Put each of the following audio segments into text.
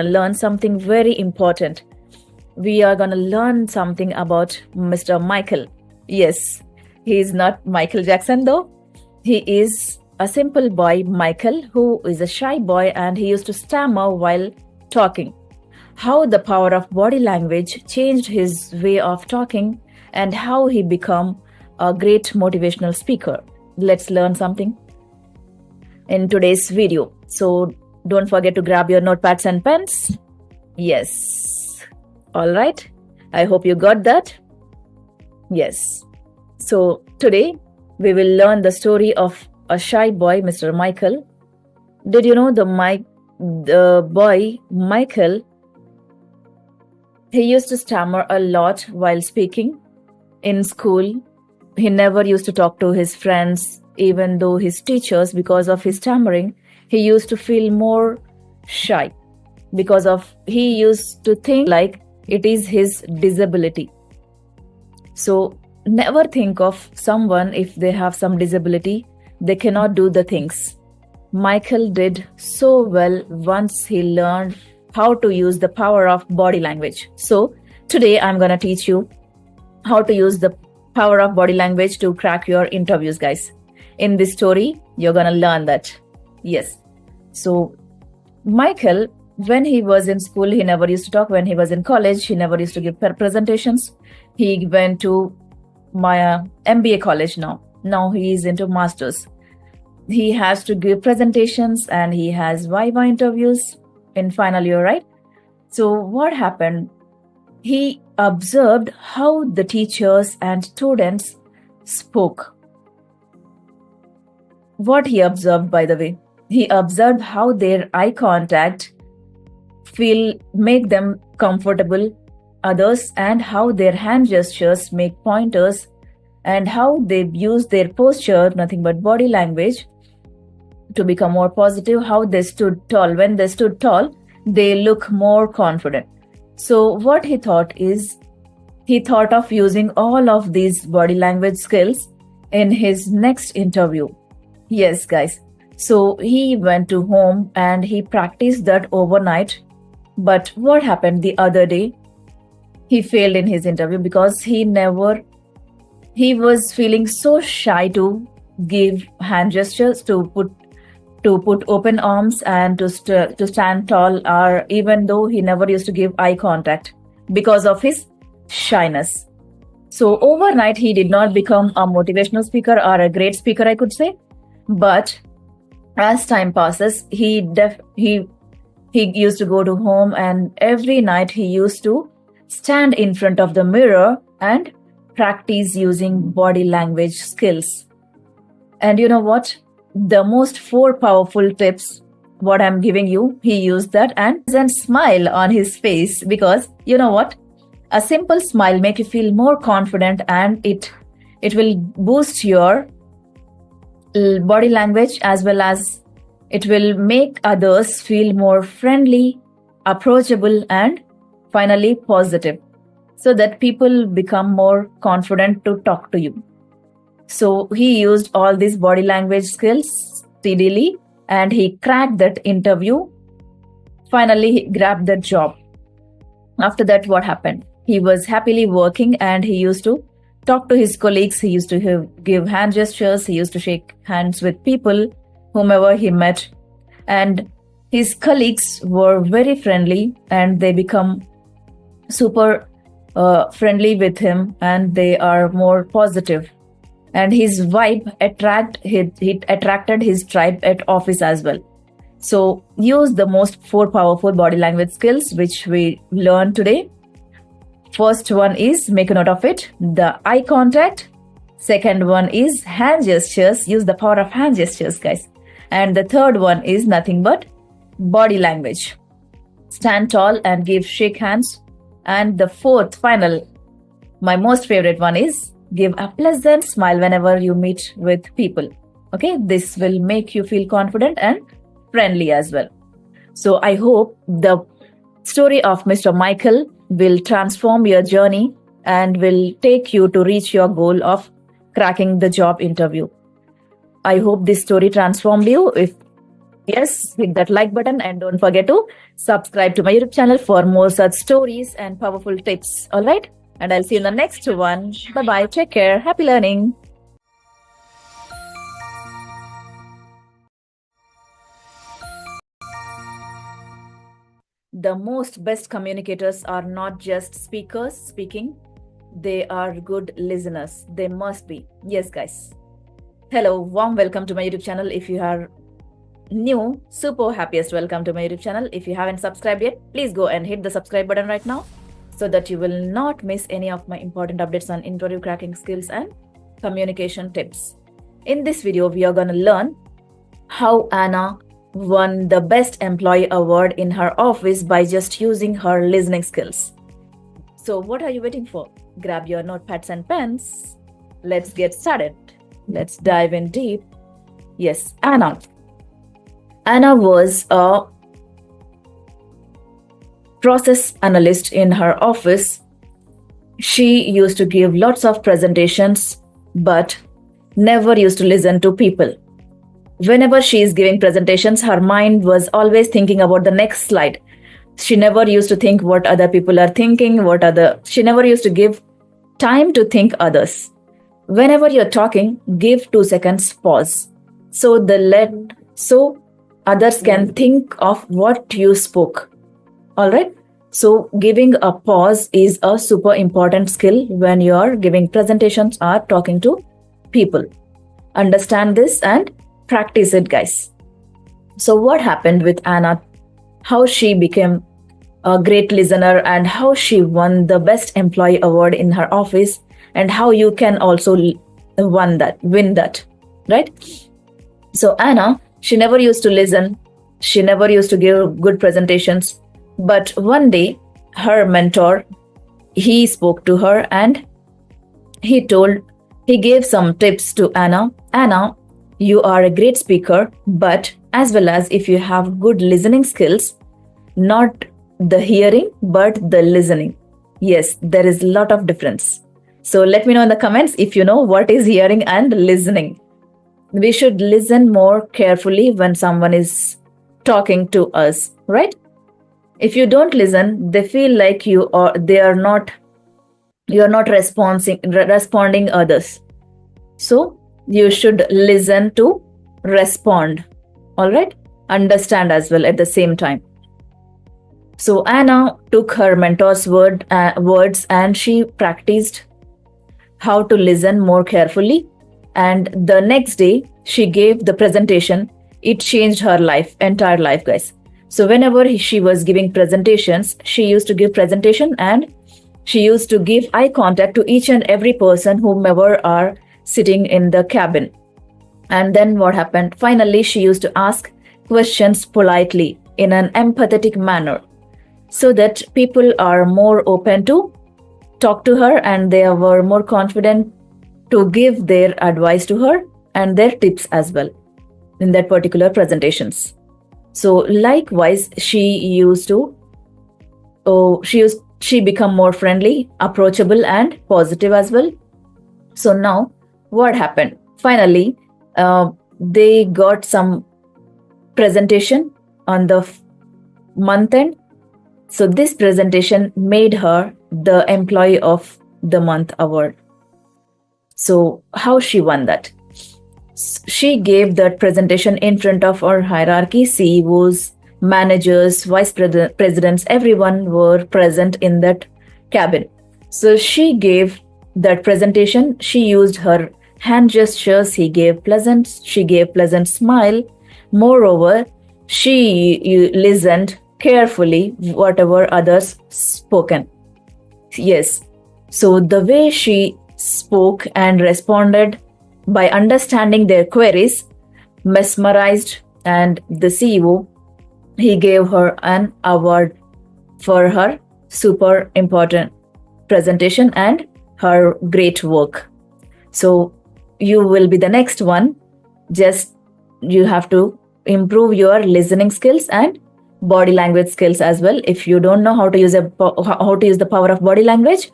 learn something very important. We are going to learn something about Mr. Michael. Yes, he is not Michael Jackson though. He is a simple boy, Michael, who is a shy boy and he used to stammer while talking. How the power of body language changed his way of talking and how he became a great motivational speaker. Let's learn something in today's video. So don't forget to grab your notepads and pens. Yes. All right. I hope you got that. Yes. So today we will learn the story of a shy boy, Mr. Michael. Did you know the boy Michael? He used to stammer a lot while speaking. In school, he never used to talk to his friends, even though his teachers, because of his stammering, he used to feel more shy he used to think like it is his disability. So never think of someone if they have some disability, they cannot do the things. Michael did so well once he learned how to use the power of body language. So today I'm going to teach you how to use the power of body language to crack your interviews, guys. In this story, you're going to learn that. Yes. So Michael, when he was in school, he never used to talk. When he was in college, he never used to give presentations. He went to my MBA college now. Now he is into masters. He has to give presentations and he has Viva interviews in final year, right? So what happened? He observed how the teachers and students spoke. What he observed, by the way, he observed how their eye contact make them comfortable, others, and how their hand gestures make pointers, and how they use their posture, nothing but body language, to become more positive, how they stood tall. When they stood tall, they look more confident. So what he thought of using all of these body language skills in his next interview. Yes, guys. So he went to home and he practiced that overnight. But what happened the other day? He failed in his interview because he was feeling so shy to give hand gestures, to put open arms and to stand tall, or even though he never used to give eye contact because of his shyness. So overnight, he did not become a motivational speaker or a great speaker, I could say. But as time passes, he used to go to home and every night he used to stand in front of the mirror and practice using body language skills. And you know what? The most 4 powerful tips, what I'm giving you, he used that and smile on his face, because you know what? A simple smile make you feel more confident and it will boost your body language, as well as it will make others feel more friendly, approachable, and finally positive, so that people become more confident to talk to you. So he used all these body language skills steadily and he cracked that interview. Finally, he grabbed that job. After that, what happened? He was happily working and he used to talk to his colleagues. He used to give hand gestures. He used to shake hands with people, whomever he met. And his colleagues were very friendly and they become super friendly with him and they are more positive. And his vibe attracted his tribe at office as well. So use the most 4 powerful body language skills which we learned today. First one is, make a note of it, the eye contact. Second one is hand gestures. Use the power of hand gestures, guys. And the third one is nothing but body language. Stand tall and shake hands. And the fourth, final, my most favorite one is, give a pleasant smile whenever you meet with people. Okay, this will make you feel confident and friendly as well. So I hope the story of Mr. Michael will transform your journey and will take you to reach your goal of cracking the job interview. I hope this story transformed you. If Yes, hit that like button and don't forget to subscribe to my YouTube channel for more such stories and powerful tips. All right. And I'll see you in the next one. Bye bye. Take care. Happy learning. The most best communicators are not just speakers speaking, they are good listeners. They must be. Yes, guys. Hello, warm welcome to my YouTube channel. If you are new, super happiest welcome to my YouTube channel. If you haven't subscribed yet, please go and hit the subscribe button right now so that you will not miss any of my important updates on interview cracking skills and communication tips. In this video, we are going to learn how Anna won the Best Employee Award in her office by just using her listening skills. So, what are you waiting for? Grab your notepads and pens. Let's get started. Let's dive in deep. Yes, Anna. Anna was a process analyst in her office. She used to give lots of presentations, but never used to listen to people. Whenever she is giving presentations, her mind was always thinking about the next slide. She never used to think what other people are thinking, she never used to give time to think others. Whenever you're talking, give 2 seconds pause. So others can think of what you spoke. All right. So giving a pause is a super important skill when you are giving presentations or talking to people. Understand this and practice it, guys. So what happened with Anna, how she became a great listener and how she won the Best Employee Award in her office, and how you can also win that, right? So Anna, she never used to listen. She never used to give good presentations. But one day, her mentor, he spoke to her and he gave some tips to Anna. Anna, you are a great speaker, but as well as if you have good listening skills, not the hearing, but the listening. Yes, there is a lot of difference. So let me know in the comments if you know what is hearing and listening. We should listen more carefully when someone is talking to us, right? If you don't listen, they feel like you are not responding others. So you should listen to respond. All right. Understand as well at the same time. So Anna took her mentor's words and she practiced how to listen more carefully. And the next day she gave the presentation. It changed her entire life, guys. So whenever she was giving presentations, she used to give presentation and she used to give eye contact to each and every person whomever are sitting in the cabin. And then what happened? Finally, she used to ask questions politely in an empathetic manner so that people are more open to talk to her and they were more confident to give their advice to her and their tips as well in that particular presentations. So likewise, she become more friendly, approachable and positive as well. So now what happened? Finally, they got some presentation on the month end. So this presentation made her the Employee of the Month award. So how she won that? She gave that presentation in front of her hierarchy, CEOs, managers, vice presidents, everyone were present in that cabin. So she gave that presentation. She used her hand gestures. She gave pleasant smile. Moreover, she listened carefully whatever others spoken. Yes. So the way she spoke and responded by understanding their queries mesmerized, and the CEO, he gave her an award for her super important presentation and her great work. So you will be the next one. Just you have to improve your listening skills and body language skills as well. If you don't know how to use the power of body language,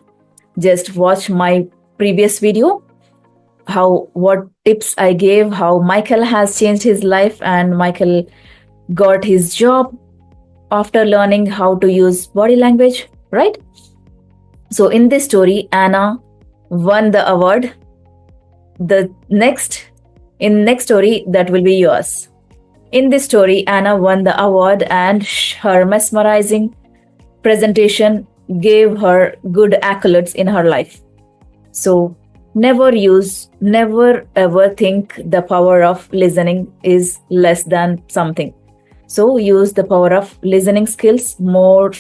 just watch my previous video, what tips I gave, how Michael has changed his life, and Michael got his job after learning how to use body language, right? So in this story, Anna won the award. In next story, that will be yours. In this story, Anna won the award and her mesmerizing presentation gave her good accolades in her life. So never ever think the power of listening is less than something. So use the power of listening skills more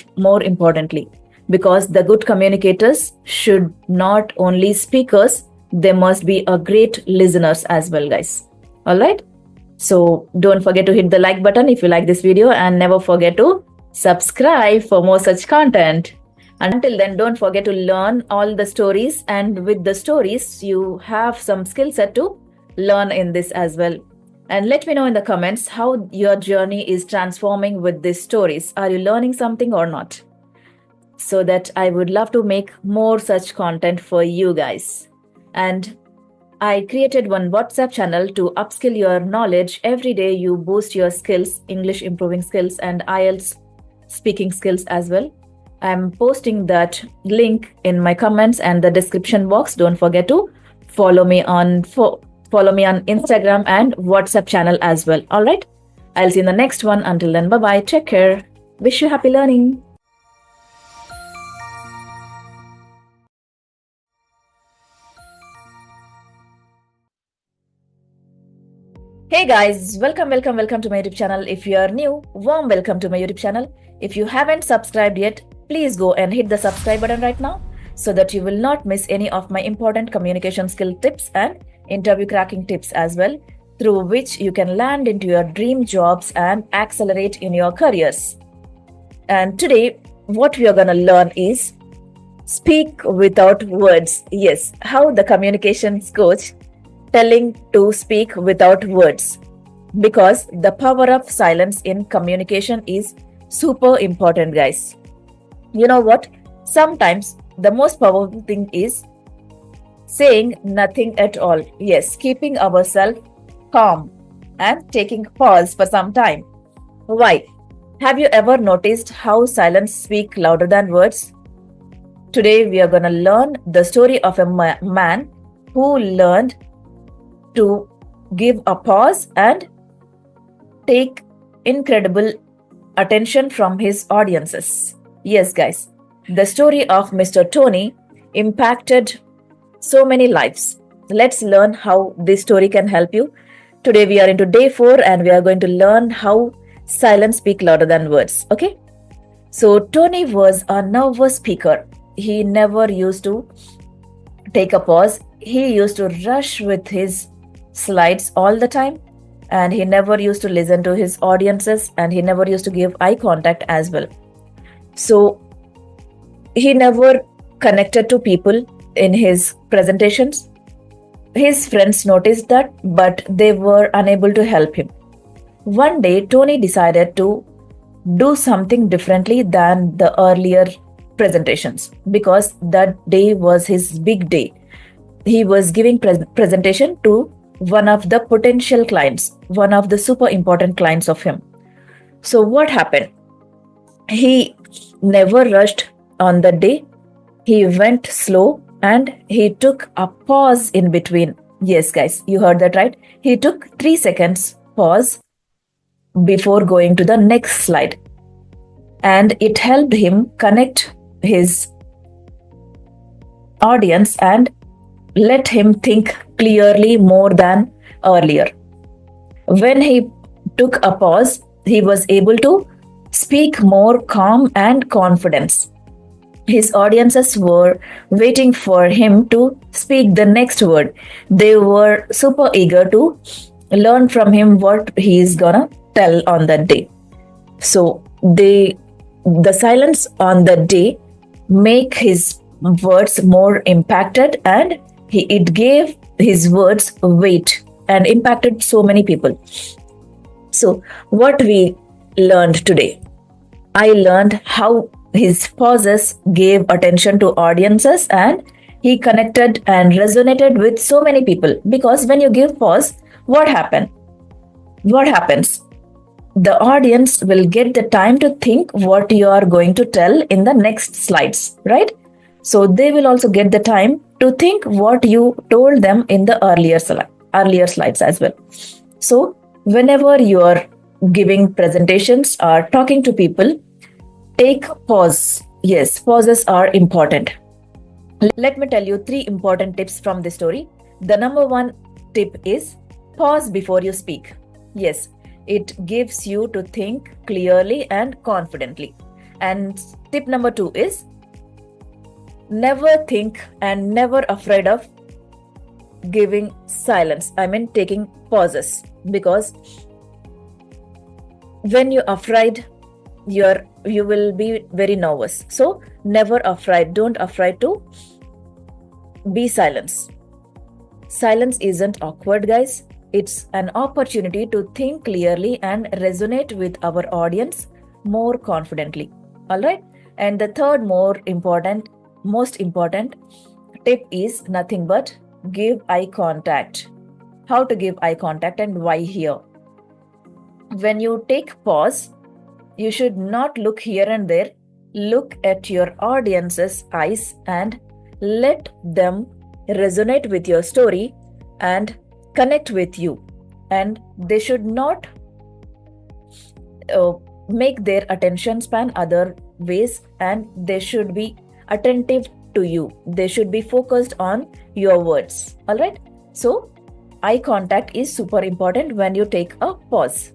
importantly, because the good communicators should not only speakers, they must be a great listeners as well, guys. All right. So don't forget to hit the like button if you like this video, and never forget to subscribe for more such content. Until then, don't forget to learn all the stories, and with the stories, you have some skill set to learn in this as well. And let me know in the comments how your journey is transforming with these stories. Are you learning something or not? So that I would love to make more such content for you guys. And I created one WhatsApp channel to upskill your knowledge. Every day you boost your skills, English improving skills and IELTS speaking skills as well. I'm posting that link in my comments and the description box. Don't forget to follow me on Instagram and WhatsApp channel as well. All right. I'll see you in the next one. Until then, bye-bye. Take care. Wish you happy learning. Hey guys, welcome to my YouTube channel. If you are new, warm welcome to my YouTube channel. If you haven't subscribed yet, please go and hit the subscribe button right now so that you will not miss any of my important communication skill tips and interview cracking tips as well, through which you can land into your dream jobs and accelerate in your careers. And today, what we are going to learn is speak without words. Yes, how the communications coach telling to speak without words, because the power of silence in communication is super important, guys. You know what? Sometimes the most powerful thing is saying nothing at all. Yes, keeping ourselves calm and taking pause for some time. Why? Have you ever noticed how silence speaks louder than words? Today we are going to learn the story of a man who learned to give a pause and take incredible attention from his audiences. Yes, guys, the story of Mr. Tony impacted so many lives. Let's learn how this story can help you. Today we are into day 4 and we are going to learn how silence speaks louder than words. Okay? So Tony was a nervous speaker. He never used to take a pause. He used to rush with his slides all the time, and he never used to listen to his audiences, and he never used to give eye contact as well. So he never connected to people in his presentations. His friends noticed that, but they were unable to help him. One day, Tony decided to do something differently than the earlier presentations, because that day was his big day. He was giving presentation to one of the potential clients, one of the super important clients of him. So what happened? He never rushed on that day. He went slow and he took a pause in between. Yes, guys, you heard that right. He took 3 seconds pause before going to the next slide. And it helped him connect his audience and let him think clearly more than earlier. When he took a pause, he was able to speak more calm and confidence. His audiences were waiting for him to speak the next word. They were super eager to learn from him what he is gonna tell on that day. So the silence on that day make his words more impacted, and it gave his words weight and impacted so many people. So what we learned today, I learned how his pauses gave attention to audiences and he connected and resonated with so many people. Because when you give pause, what happens? the audience will get the time to think what you are going to tell in the next slides, right? So they will also get the time to think what you told them in the earlier slides as well. So whenever you are giving presentations or talking to people, take pause. Yes, pauses are important. Let me tell you 3 important tips from this story. The number 1 tip is pause before you speak. Yes, it gives you to think clearly and confidently. And tip number 2 is never think and never afraid of giving silence. I mean taking pauses, because when you're afraid, you will be very nervous. So never afraid. Don't afraid to be silence. Silence isn't awkward, guys. It's an opportunity to think clearly and resonate with our audience more confidently. All right. And the third most important tip is nothing but give eye contact. How to give eye contact and why here? When you take pause, you should not look here and there. Look at your audience's eyes and let them resonate with your story and connect with you. And they should not make their attention span other ways, and they should be attentive to you. They should be focused on your words. All right. So eye contact is super important when you take a pause.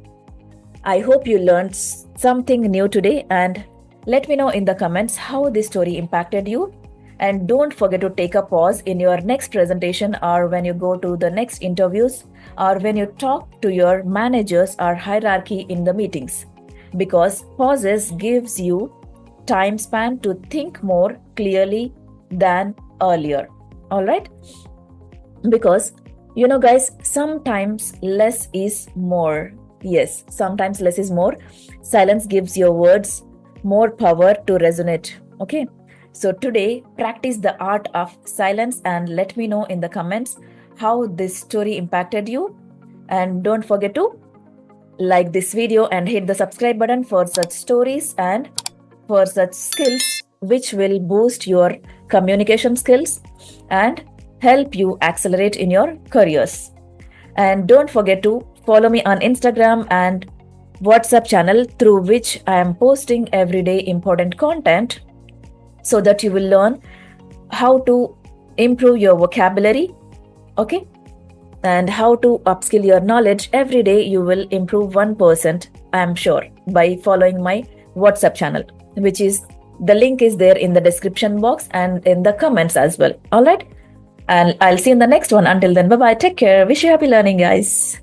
I hope you learned something new today, and let me know in the comments how this story impacted you. And don't forget to take a pause in your next presentation, or when you go to the next interviews, or when you talk to your managers or hierarchy in the meetings, because pauses gives you time span to think more clearly than earlier. All right? Because, guys, sometimes less is more. Yes, sometimes less is more. Silence gives your words more power to resonate. Okay. So today, practice the art of silence and let me know in the comments how this story impacted you. And don't forget to like this video and hit the subscribe button for such stories and for such skills which will boost your communication skills and help you accelerate in your careers. And don't forget to follow me on Instagram and WhatsApp channel, through which I am posting everyday important content, so that you will learn how to improve your vocabulary, okay? And how to upskill your knowledge. Every day you will improve 1%, I am sure, by following my WhatsApp channel, which is, the link is there in the description box and in the comments as well. All right? And I'll see you in the next one. Until then, bye-bye. Take care. Wish you happy learning, guys.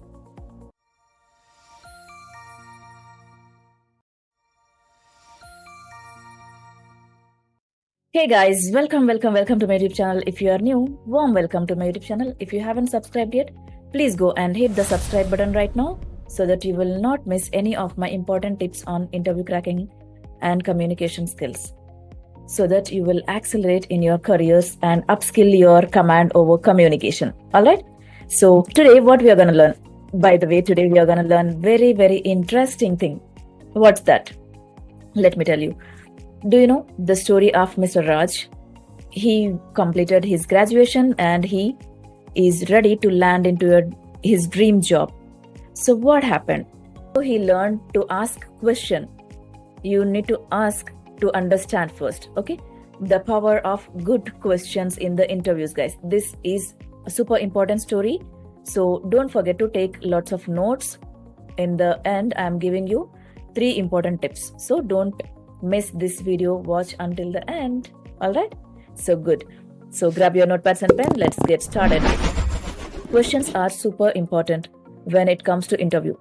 Hey guys, welcome to my YouTube channel. If you are new, warm welcome to my YouTube channel. If you haven't subscribed yet, please go and hit the subscribe button right now, so that you will not miss any of my important tips on interview cracking and communication skills, so that you will accelerate in your careers and upskill your command over communication. All right. So today what we are going to learn, by the way, today we are going to learn very, very interesting thing. What's that? Let me tell you. Do you know the story of Mr. Raj? He completed his graduation and he is ready to land into his dream job. So what happened? So he learned to ask question. You need to ask to understand first, okay? The power of good questions in the interviews, guys. This is a super important story. So don't forget to take lots of notes. In the end, I am giving you 3 important tips. So don't miss this video, watch until the end. All right, so good. So grab your notepads and pen. Let's get started. Questions are super important when it comes to interview.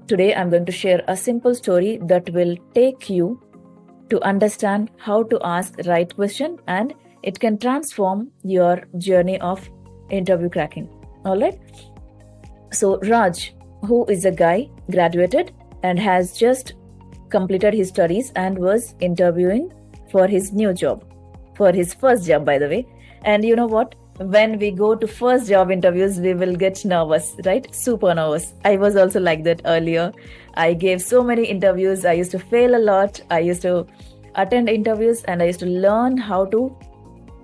Today I'm going to share a simple story that will take you to understand how to ask right question, and it can transform your journey of interview cracking. All right. So Raj, who is a guy, graduated and has just completed his studies and was interviewing for his new job, for his first job, by the way. And you know what? when we go to first job interviews, we will get nervous, right? Super nervous. I was also like that earlier. I gave so many interviews. I used to fail a lot. I used to attend interviews and I used to learn how to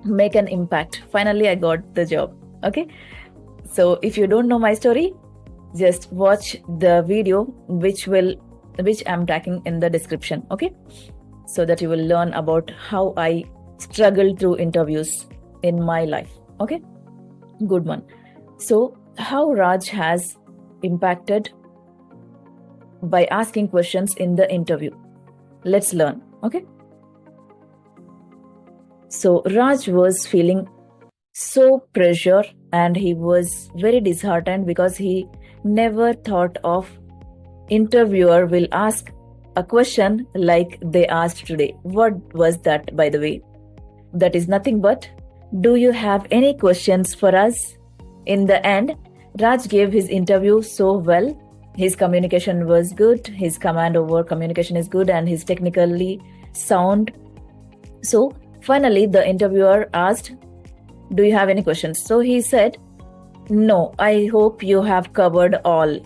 make an impact. Finally, I got the job. Okay. So if you don't know my story, just watch the video which I'm tagging in the description. Okay. So that you will learn about how I struggled through interviews in my life. Okay, good one. So how Raj has impacted by asking questions in the interview. Let's learn. Okay. So Raj was feeling so pressure and he was very disheartened because he never thought of interviewer will ask a question like they asked today. What was that, by the way? That is nothing but, do you have any questions for us? In the end, Raj gave his interview so well. His communication was good, his command over communication is good, and he's technically sound. So finally, the interviewer asked, do you have any questions? So he said, no, I hope you have covered all.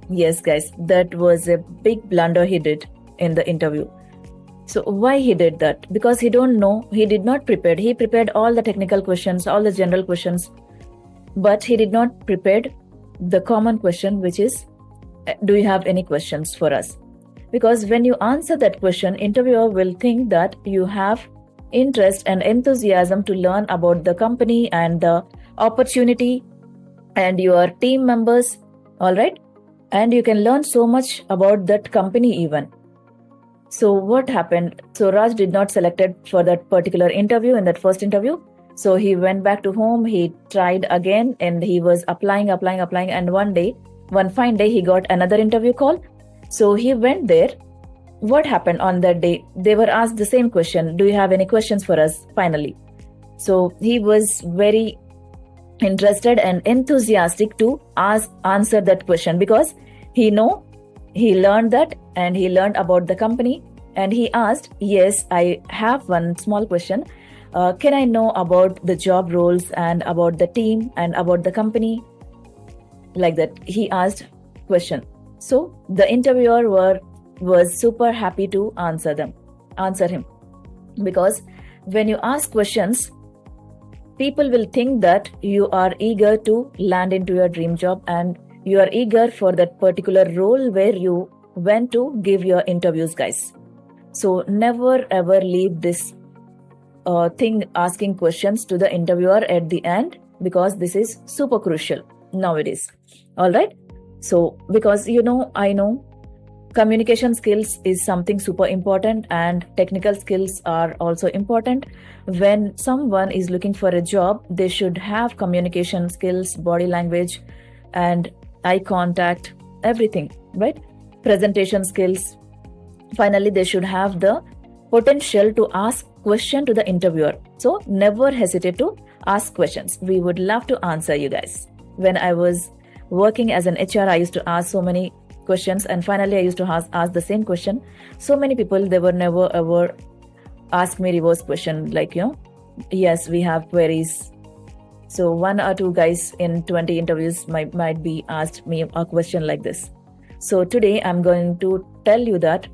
Yes, guys, that was a big blunder he did in the interview. So why he did that? Because he don't know, he did not prepare. He prepared all the technical questions, all the general questions, but he did not prepare the common question, which is, do you have any questions for us? Because when you answer that question, interviewer will think that you have interest and enthusiasm to learn about the company and the opportunity and your team members, all right? And you can learn so much about that company even. So what happened? So Raj did not selected for that particular interview in that first interview. So he went back to home, he tried again and he was applying. And one fine day, he got another interview call. So he went there. What happened on that day? They were asked the same question. Do you have any questions for us? Finally. So he was very interested and enthusiastic to answer that question because he learned that and he learned about the company and he asked, yes, I have one small question. Can I know about the job roles and about the team and about the company? Like that, he asked question. So the interviewer was super happy to answer him. Because when you ask questions, people will think that you are eager to land into your dream job and you are eager for that particular role where you went to give your interviews, guys. So never ever leave this thing asking questions to the interviewer at the end because this is super crucial nowadays. All right. So because I know communication skills is something super important and technical skills are also important. When someone is looking for a job, they should have communication skills, body language and eye contact, everything, right? Presentation skills. Finally, they should have the potential to ask question to the interviewer. So never hesitate to ask questions. We would love to answer you guys. When I was working as an HR, I used to ask so many questions and finally I used to ask the same question. So many people, they were never ever ask me reverse question like, yes, we have queries. So one or two guys in 20 interviews might be asked me a question like this. So today I'm going to tell you that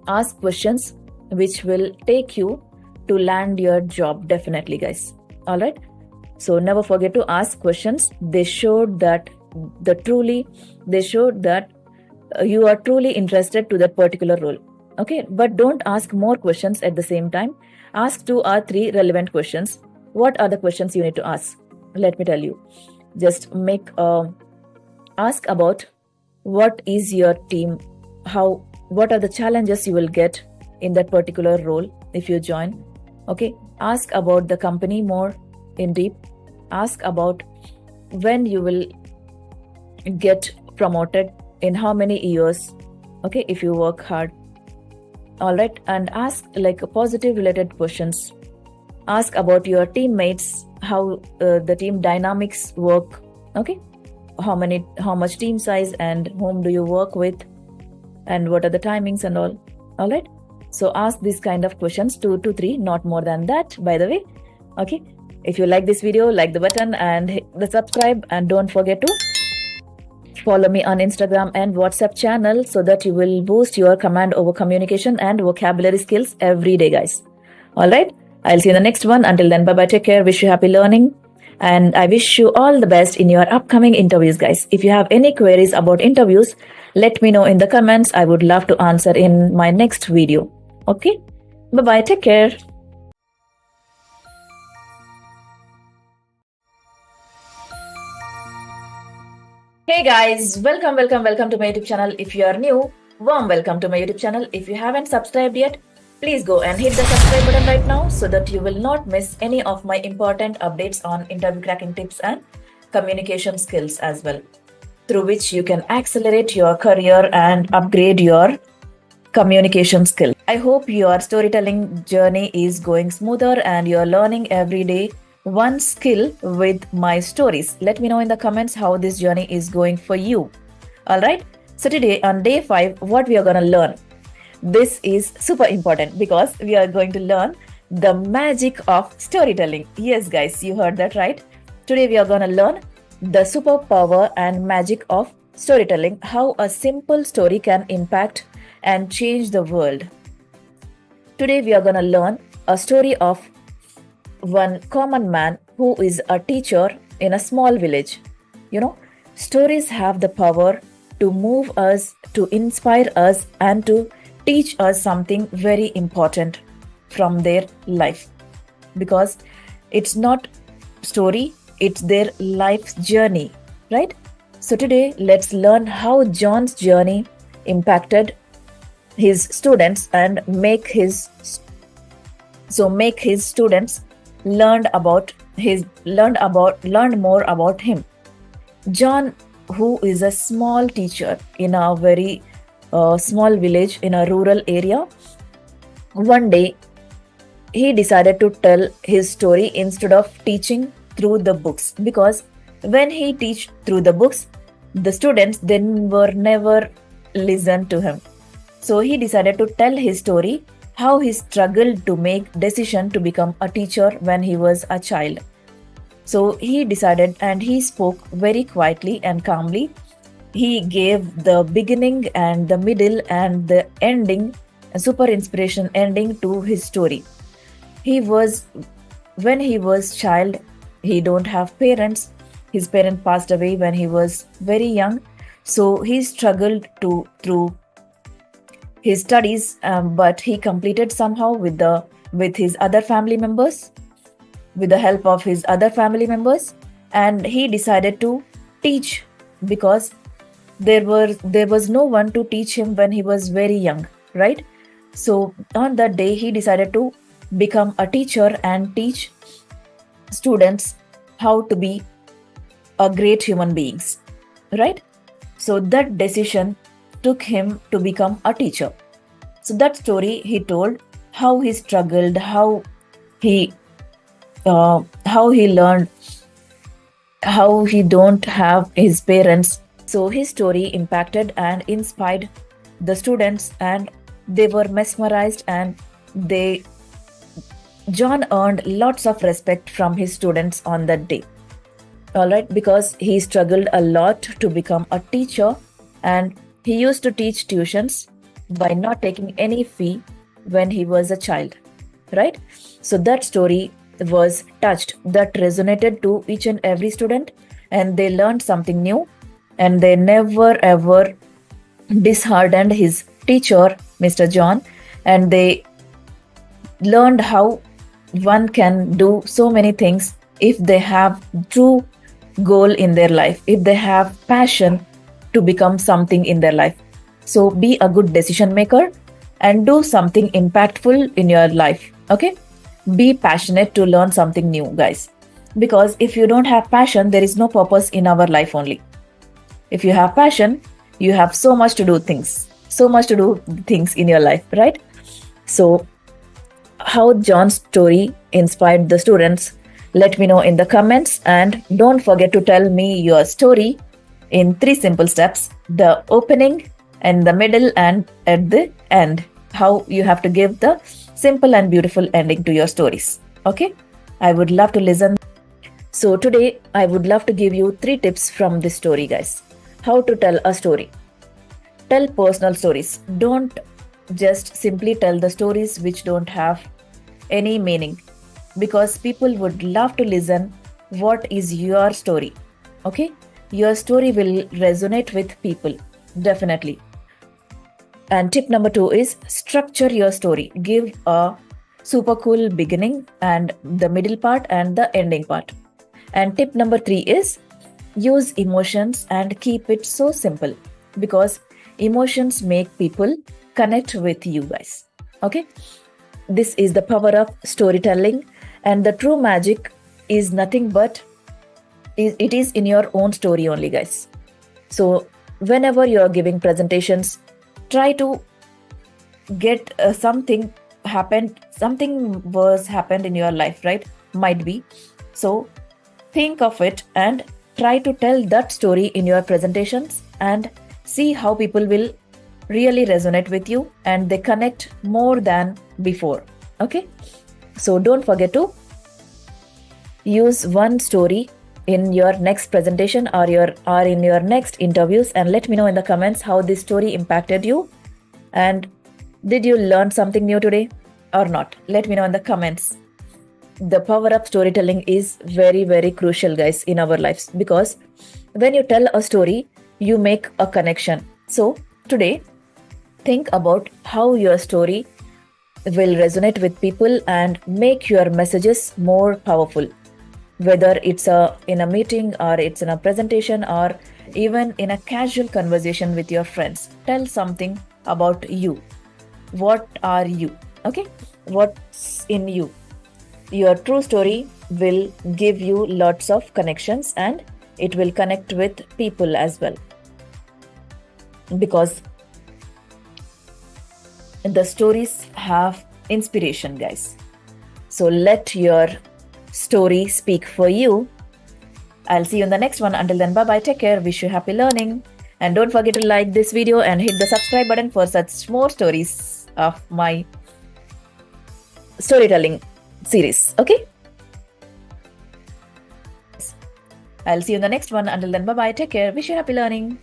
ask questions which will take you to land your job definitely, guys. All right. So never forget to ask questions. They showed that you are truly interested to that particular role. Okay, but don't ask more questions at the same time. Ask 2 or 3 relevant questions. What are the questions you need to ask? Let me tell you. Just ask about what is your team, what are the challenges you will get in that particular role if you join. Okay, ask about the company more in deep. Ask about when you will get promoted, in how many years, okay, if you work hard. All right, and ask like positive related questions. Ask about your teammates, how the team dynamics work, okay, how much team size and whom do you work with and what are the timings and all right. So ask these kind of questions, 2 to 3, not more than that, by the way. Okay, If you like this video, like the button and hit the subscribe, and don't forget to follow me on Instagram and WhatsApp channel so that you will boost your command over communication and vocabulary skills every day, guys. All right. I'll see you in the next one. Until then, bye bye. Take care. Wish you happy learning. And I wish you all the best in your upcoming interviews, guys. If you have any queries about interviews, let me know in the comments. I would love to answer in my next video. Okay. Bye bye. Take care. Hey guys, welcome to my YouTube channel. If you are new, warm welcome to my YouTube channel. If you haven't subscribed yet, please go and hit the subscribe button right now so that you will not miss any of my important updates on interview cracking tips and communication skills as well, through which you can accelerate your career and upgrade your communication skill. I hope your storytelling journey is going smoother and you're learning every day one skill with my stories. Let me know in the comments how this journey is going for you. All right. So today on day 5, what we are going to learn. This is super important because we are going to learn the magic of storytelling. Yes, guys, you heard that right. Today we are going to learn the superpower and magic of storytelling, how a simple story can impact and change the world. Today we are going to learn a story of one common man who is a teacher in a small village. You know, stories have the power to move us, to inspire us, and to teach us something very important from their life. Because it's not story, it's their life's journey, right? So today, let's learn how John's journey impacted his students and make his students learned more about him. John, who is a small teacher in a very small village in a rural area, one day he decided to tell his story instead of teaching through the books, because when he teach through the books, the students then were never listened to him. So he decided to tell his story, how he struggled to make decision to become a teacher when he was a child. So he decided and he spoke very quietly and calmly. He gave the beginning and the middle and the ending, a super inspiration ending to his story. When he was child, he don't have parents. His parent passed away when he was very young. So he struggled through his studies, but he completed somehow with his other family members, with the help of his other family members, and he decided to teach because there was no one to teach him when he was very young, right? So on that day he decided to become a teacher and teach students how to be a great human beings, right? So that decision took him to become a teacher. So that story he told, how he struggled, how he learned, how he don't have his parents. So his story impacted and inspired the students, and they were mesmerized, and John earned lots of respect from his students on that day. All right, because he struggled a lot to become a teacher, and he used to teach tuitions by not taking any fee when he was a child, right? So that story was touched, that resonated to each and every student, and they learned something new, and they never ever disheartened his teacher, Mr. John, and they learned how one can do so many things if they have true goal in their life, if they have passion to become something in their life. So be a good decision maker and do something impactful in your life. Okay, be passionate to learn something new, guys, because if you don't have passion, there is no purpose in our life. Only if you have passion, you have so much to do things in your life, right? So how John's story inspired the students, let me know in the comments, and don't forget to tell me your story in 3 simple steps: the opening, and the middle, and at the end. How you have to give the simple and beautiful ending to your stories. Okay, I would love to listen. So today I would love to give you 3 tips from this story, guys. How to tell a story. Tell personal stories. Don't just simply tell the stories which don't have any meaning, because people would love to listen what is your story. Okay? Your story will resonate with people, definitely. And tip number 2 is structure your story. Give a super cool beginning and the middle part and the ending part. And tip number 3 is use emotions and keep it so simple, because emotions make people connect with you guys. Okay? This is the power of storytelling, and the true magic is nothing but it is in your own story only, guys. So whenever you are giving presentations, try to get something happened in your life, right? Might be. So think of it and try to tell that story in your presentations, and see how people will really resonate with you and they connect more than before. Okay? So don't forget to use one story in your next presentation or in your next interviews, and let me know in the comments how this story impacted you, and did you learn something new today or not? Let me know in the comments. The power of storytelling is very, very crucial, guys, in our lives, because when you tell a story, you make a connection. So today, think about how your story will resonate with people and make your messages more powerful. Whether it's in a meeting or it's in a presentation or even in a casual conversation with your friends, tell something about you. What are you? Okay? What's in you? Your true story will give you lots of connections, and it will connect with people as well, because the stories have inspiration, guys. So let your story speak for you. I'll see you in the next one. Until then, bye bye. Take care. Wish you happy learning. And don't forget to like this video and hit the subscribe button for such more stories of my storytelling series. Okay? I'll see you in the next one. Until then, bye bye. Take care. Wish you happy learning.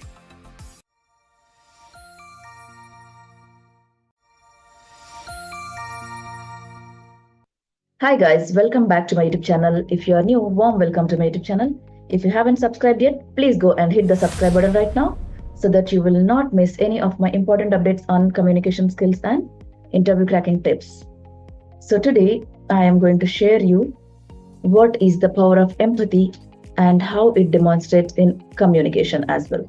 Hi guys, welcome back to my YouTube channel. If you are new, warm welcome to my YouTube channel. If you haven't subscribed yet, please go and hit the subscribe button right now, so that you will not miss any of my important updates on communication skills and interview cracking tips. So today I am going to share you what is the power of empathy and how it demonstrates in communication as well.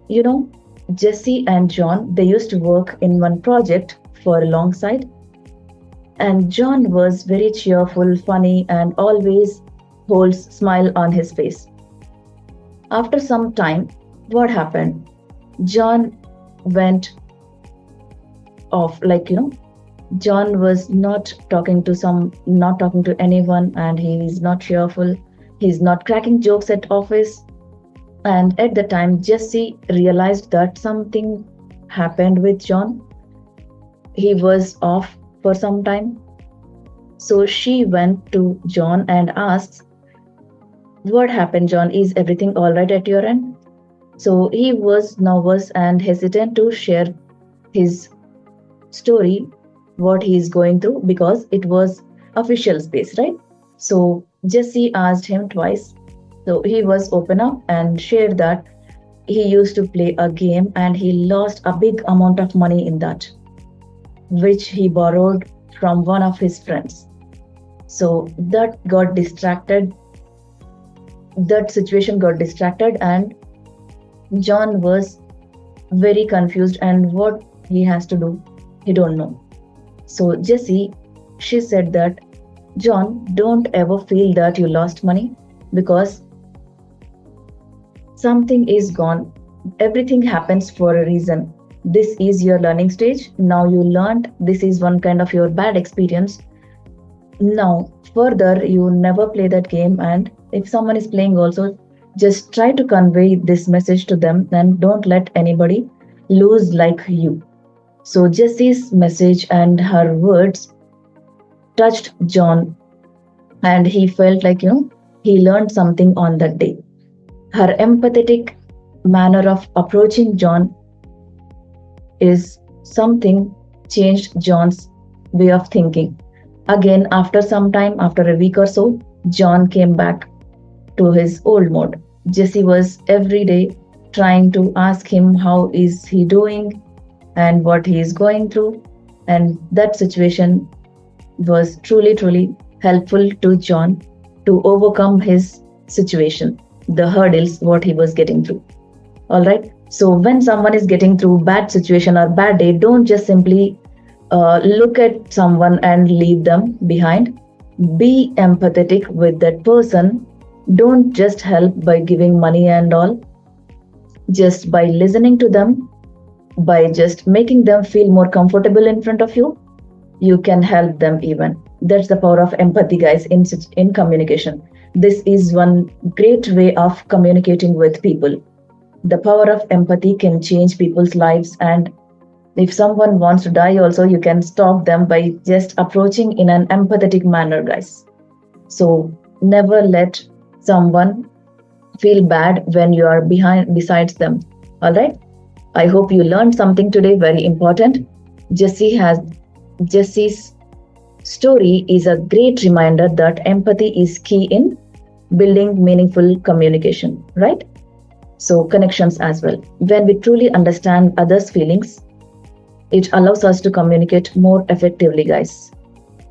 You know, Jesse and John, they used to work in one project for a long side. And John was very cheerful, funny, and always holds smile on his face. After some time, what happened? John went off, John was not talking to anyone, and he is not cheerful. He's not cracking jokes at office. And at the time, Jessie realized that something happened with John. He was off for some time. So she went to John and asked, "What happened, John? Is everything all right at your end?" So he was nervous and hesitant to share his story, what he is going through, because it was official space, right? So Jesse asked him twice. So he was open up and shared that he used to play a game and he lost a big amount of money in that, which he borrowed from one of his friends. So that situation got distracted, and John was very confused, and what he has to do, he don't know. So Jessie, she said that, "John, don't ever feel that you lost money, because something is gone. Everything happens for a reason. This is your learning stage. Now you learned, this is one kind of your bad experience. Now further, you never play that game, and if someone is playing also, just try to convey this message to them, and don't let anybody lose like you." So Jessie's message and her words touched John and he felt like, he learned something on that day. Her empathetic manner of approaching John is something changed John's way of thinking. Again, after some time, after a week or so, John came back to his old mode. Jesse was every day trying to ask him how is he doing and what he is going through. And that situation was truly helpful to John to overcome his situation, the hurdles, what he was getting through. All right. So when someone is getting through bad situation or bad day, don't just simply look at someone and leave them behind. Be empathetic with that person. Don't just help by giving money and all. Just by listening to them, by just making them feel more comfortable in front of you, you can help them even. That's the power of empathy, guys, in communication. This is one great way of communicating with people. The power of empathy can change people's lives, and if someone wants to die also, you can stop them by just approaching in an empathetic manner, guys. So never let someone feel bad when you are besides them. All right. I hope you learned something today, very important. Jesse's story is a great reminder that empathy is key in building meaningful communication, right? So connections as well. When we truly understand others' feelings, it allows us to communicate more effectively, guys.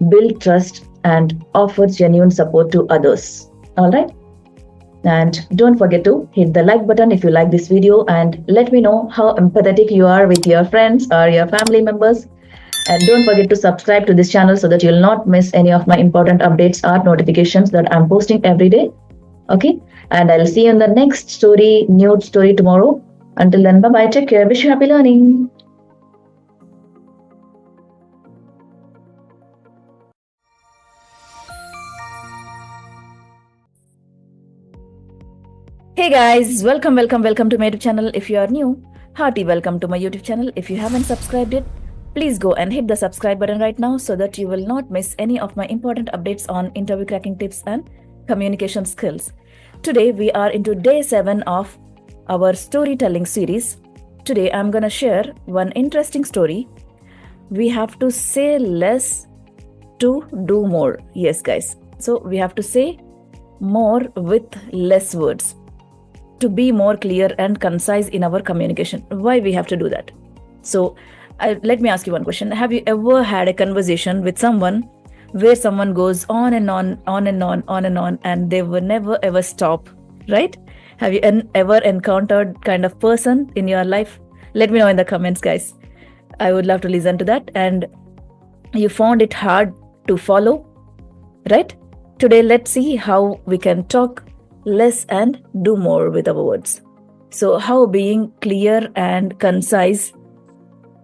Build trust and offer genuine support to others. All right. And don't forget to hit the like button if you like this video, and let me know how empathetic you are with your friends or your family members. And don't forget to subscribe to this channel so that you'll not miss any of my important updates or notifications that I'm posting every day. Okay. And I'll see you in the next story, new story tomorrow. Until then, bye-bye. Take care. Wish you happy learning. Hey guys, welcome to my YouTube channel. If you are new, hearty welcome to my YouTube channel. If you haven't subscribed yet, please go and hit the subscribe button right now so that you will not miss any of my important updates on interview cracking tips and communication skills. Today we are into day 7 of our storytelling series. Today I'm gonna share one interesting story. We have to say less to do more. Yes guys, so we have to say more with less words to be more clear and concise in our communication. Why we have to do that? So let me ask you one question. Have you ever had a conversation with someone where someone goes on and on and they will never ever stop, right? Have you ever encountered kind of person in your life? Let me know in the comments, guys. I would love to listen to that. And you found it hard to follow, right? Today, let's see how we can talk less and do more with our words. So how being clear and concise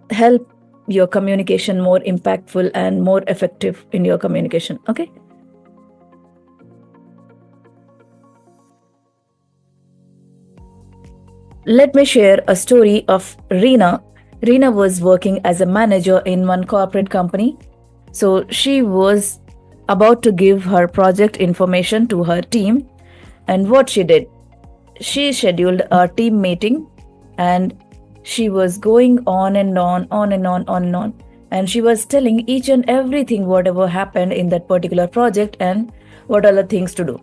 help your communication more impactful and more effective in your communication. Okay. Let me share a story of Reena. Reena was working as a manager in one corporate company. So she was about to give her project information to her team. And what she did, she scheduled a team meeting and she was going on and on. And she was telling each and everything, whatever happened in that particular project and what are the things to do.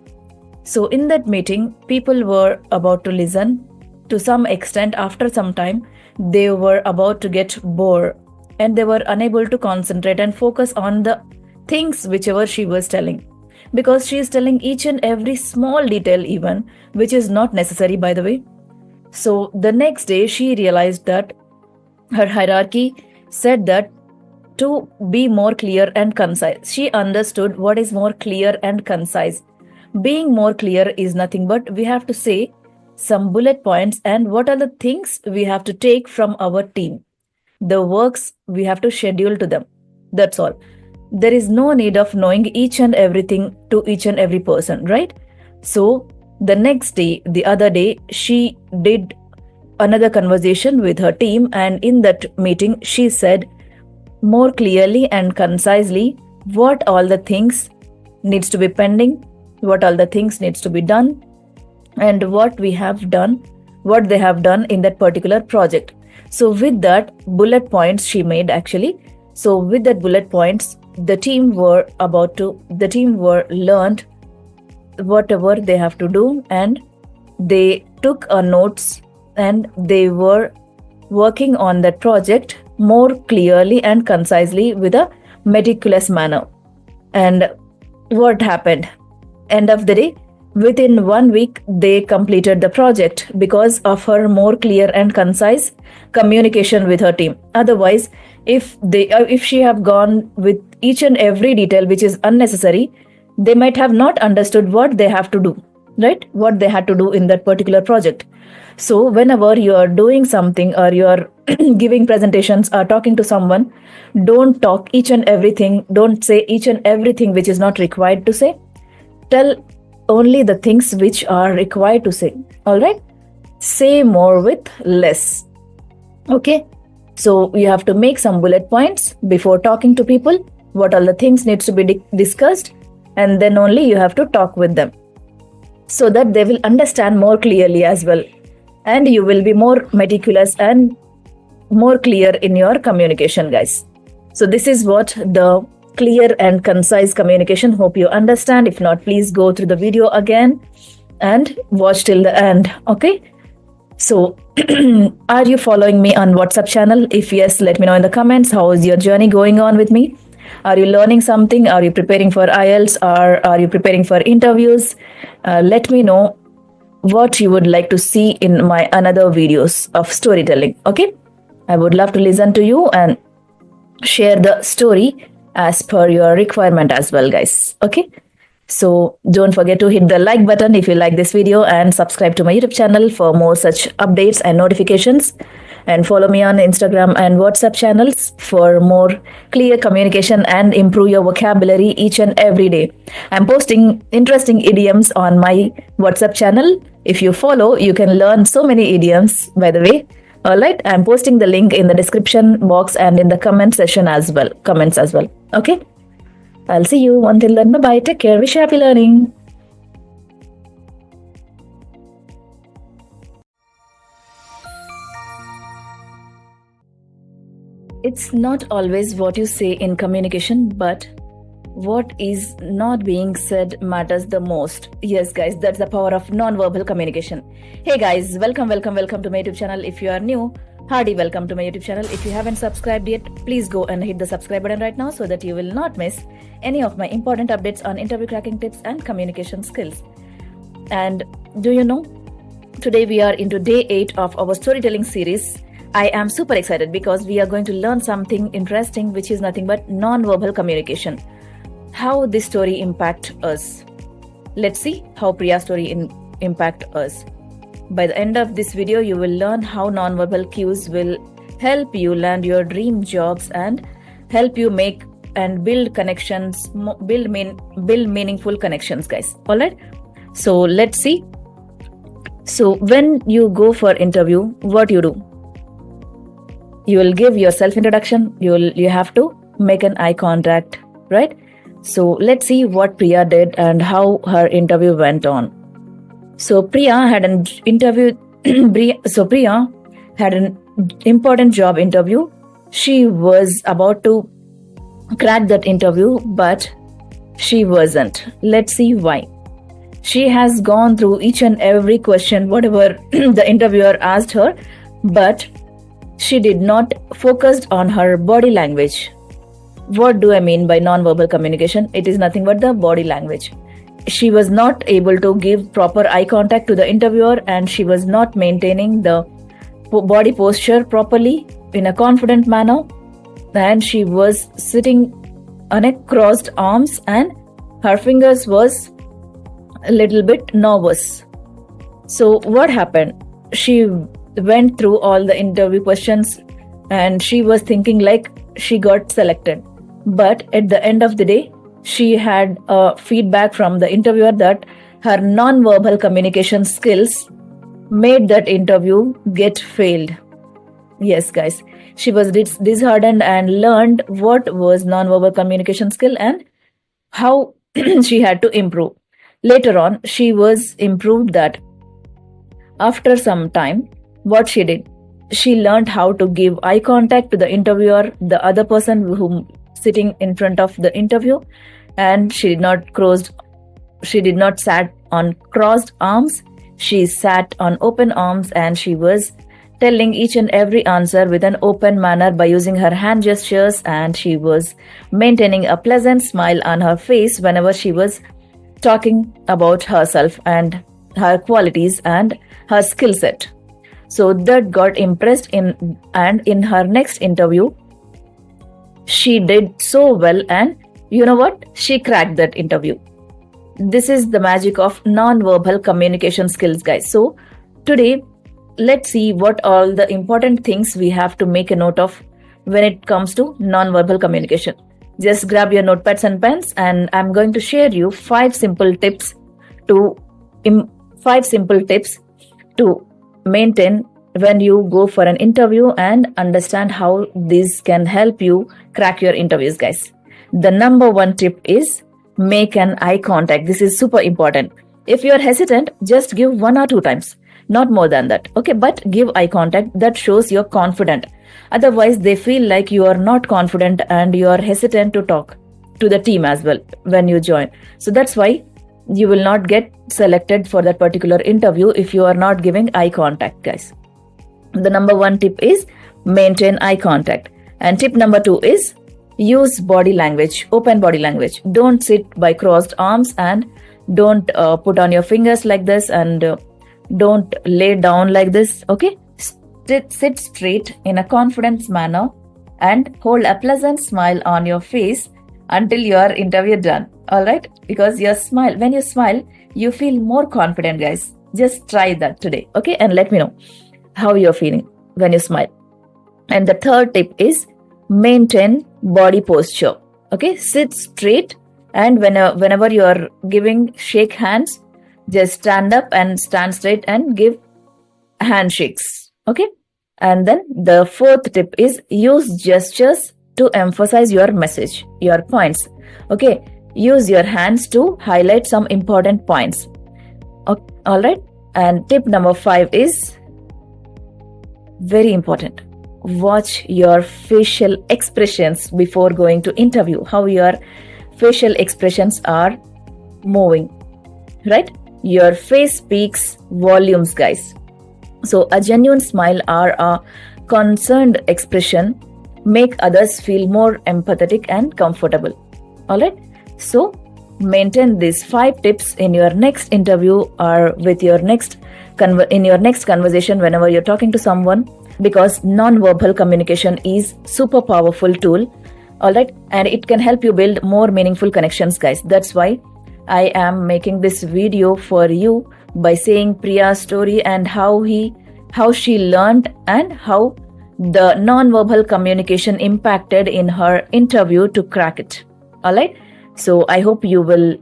So in that meeting, people were about to listen. To some extent, after some time, they were about to get bored and they were unable to concentrate and focus on the things whichever she was telling. Because she is telling each and every small detail even, which is not necessary, by the way. So the next day, she realized that her hierarchy said that to be more clear and concise. She understood what is more clear and concise. Being more clear is nothing but we have to say some bullet points and what are the things we have to take from our team. The works we have to schedule to them. That's all. There is no need of knowing each and everything to each and every person, right? So the next day, the other day, she did another conversation with her team, and in that meeting, she said more clearly and concisely what all the things needs to be pending, what all the things needs to be done, and what we have done, what they have done in that particular project. So with that bullet points she made actually. So with that bullet points, the team were learned whatever they have to do, and they took a notes, and they were working on that project more clearly and concisely with a meticulous manner. And what happened? End of the day, within 1 week, they completed the project because of her more clear and concise communication with her team. Otherwise, if she have gone with each and every detail which is unnecessary, they might have not understood what they have to do, right? What they had to do in that particular project. So whenever you are doing something, or you are giving presentations or talking to someone, don't talk each and everything. Don't say each and everything which is not required to say. Tell only the things which are required to say. All right? Say more with less. Okay? So you have to make some bullet points before talking to people. What all the things needs to be discussed, and then only you have to talk with them, so that they will understand more clearly as well, and you will be more meticulous and more clear in your communication, guys. So this is what the clear and concise communication. Hope you understand. If not, please go through the video again and watch till the end. Okay? So are you following me on WhatsApp channel? If yes, let me know in the comments. How is your journey going on with me? Are you learning something? Are you preparing for IELTS, or are you preparing for interviews? Let me know what you would like to see in my another videos of storytelling. Okay? I would love to listen to you and share the story as per your requirement as well, guys. Okay? So don't forget to hit the like button if you like this video, and subscribe to my YouTube channel for more such updates and notifications. And follow me on Instagram and WhatsApp channels for more clear communication and improve your vocabulary each and every day. I'm posting interesting idioms on my WhatsApp channel. If you follow, you can learn so many idioms, by the way. Alright, I'm posting the link in the description box and in the comments as well. Okay? I'll see you. Until then, bye-bye. Take care. Wish you happy learning. It's not always what you say in communication, but what is not being said matters the most. Yes, guys, that's the power of non-verbal communication. Hey guys, welcome to my YouTube channel. If you are new, hardy welcome to my YouTube channel. If you haven't subscribed yet, please go and hit the subscribe button right now, so that you will not miss any of my important updates on interview cracking tips and communication skills. And do you know, today we are into day 8 of our storytelling series. I am super excited because we are going to learn something interesting, which is nothing but non-verbal communication. How this story impact us. Let's see how Priya's story impact us. By the end of this video, you will learn how non-verbal cues will help you land your dream jobs and help you make and build connections, build meaningful connections, guys. All right. So let's see. So when you go for interview, what you do? You will give your self-introduction. You have to make an eye contact, right? So let's see what Priya did and how her interview went on. So Priya had an interview. Priya had an important job interview. She was about to crack that interview, but she wasn't. Let's see why. She has gone through each and every question, whatever the interviewer asked her, but she did not focus on her body language. What do I mean by non-verbal communication? It is nothing but the body language. She was not able to give proper eye contact to the interviewer, and she was not maintaining the body posture properly in a confident manner, and she was sitting on a crossed arms, and her fingers was a little bit nervous. So what happened? She went through all the interview questions, and she was thinking like she got selected. But at the end of the day, she had feedback from the interviewer that her non-verbal communication skills made that interview get failed. Yes, guys, she was disheartened and learned what was non-verbal communication skill and how she had to improve. Later on, she was improved that after some time, what she did, she learned how to give eye contact to the interviewer, the other person who sitting in front of the interview, and she did not sat on crossed arms. She sat on open arms, and she was telling each and every answer with an open manner by using her hand gestures, and she was maintaining a pleasant smile on her face whenever she was talking about herself and her qualities and her skill set. So that got impressed in, and in her next interview, she did so well, and you know what? She cracked that interview. This is the magic of non-verbal communication skills, guys. So today, let's see what all the important things we have to make a note of when it comes to non-verbal communication. Just grab your notepads and pens, and I'm going to share you five simple tips to maintain when you go for an interview, and understand how this can help you crack your interviews, guys. The number one tip is make an eye contact. This is super important. If you are hesitant, just give 1 or 2 times, not more than that. Okay, but give eye contact. That shows you're confident. Otherwise, they feel like you are not confident and you are hesitant to talk to the team as well when you join. So that's why you will not get selected for that particular interview if you are not giving eye contact, guys. The number one tip is maintain eye contact. And tip number 2 is use body language, open body language. Don't sit by crossed arms, and don't put on your fingers like this, and don't lay down like this. Okay, sit straight in a confident manner and hold a pleasant smile on your face until your interview done. All right, because when you smile, you feel more confident, guys. Just try that today. Okay, and let me know how you're feeling when you smile. And the third tip is maintain body posture. Okay, sit straight, and whenever you are giving shake hands, just stand up and stand straight and give handshakes. Okay, and then the fourth tip is use gestures to emphasize your message, your points. Okay, use your hands to highlight some important points. Okay, all right. And tip number 5 is very important. Watch your facial expressions before going to interview, how your facial expressions are moving, right? Your face speaks volumes, guys. So a genuine smile or a concerned expression make others feel more empathetic and comfortable. All right, so maintain these 5 tips in your next interview or with your next conversation whenever you're talking to someone, because non-verbal communication is super powerful tool. All right, and it can help you build more meaningful connections, guys. That's why I am making this video for you by saying Priya's story and how she learned and how the non-verbal communication impacted in her interview to crack it. All right, so I hope you will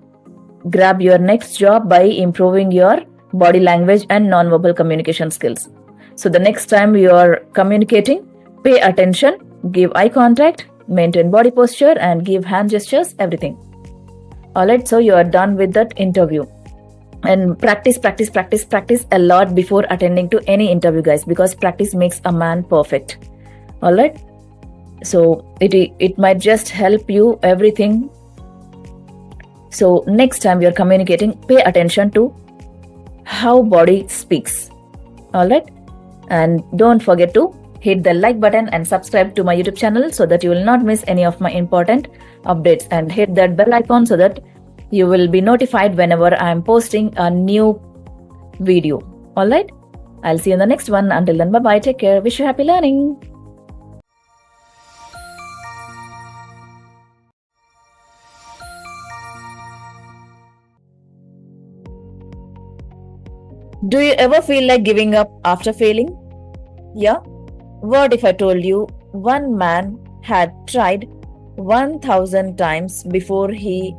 grab your next job by improving your body language and non-verbal communication skills. So the next time you are communicating, pay attention, give eye contact, maintain body posture, and give hand gestures, everything. All right, so you are done with that interview. And practice a lot before attending to any interview, guys, because practice makes a man perfect. All right, so it might just help you everything. So next time you're communicating, pay attention to how body speaks. All right, and don't forget to hit the like button and subscribe to my YouTube channel so that you will not miss any of my important updates, and hit that bell icon so that you will be notified whenever I am posting a new video. All right, I'll see you in the next one. Until then, bye bye, take care, wish you happy learning. Do you ever feel like giving up after failing? Yeah? What if I told you one man had tried 1,000 times before he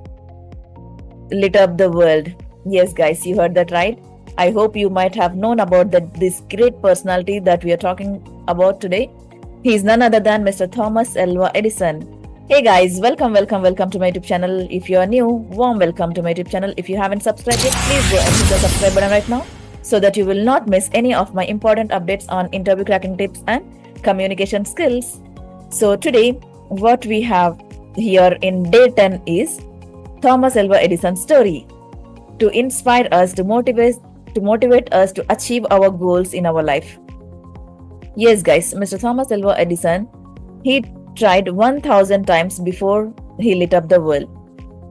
lit up the world? Yes, guys, you heard that right. I hope you might have known about this great personality that we are talking about today. He is none other than Mr. Thomas Alva Edison. Hey guys, welcome to my YouTube channel. If you are new, warm welcome to my YouTube channel. If you haven't subscribed yet, please go and hit the subscribe button right now so that you will not miss any of my important updates on interview cracking tips and communication skills. So today, what we have here in day 10 is Thomas Alva Edison's story to inspire us, to motivate us to achieve our goals in our life. Yes, guys, Mr. Thomas Alva Edison, he tried 1000 times before he lit up the world.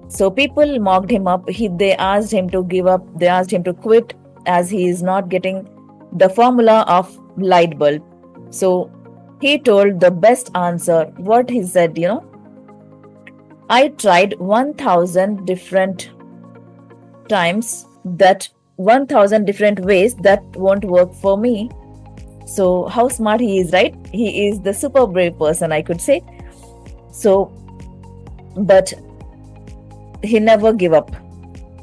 So people mocked him up. They asked him to give up. They asked him to quit as he is not getting the formula of light bulb. So he told the best answer. What he said, I tried 1000 different times, that 1000 different ways that won't work for me. So how smart he is, right? He is the super brave person, I could say. So, but he never gave up.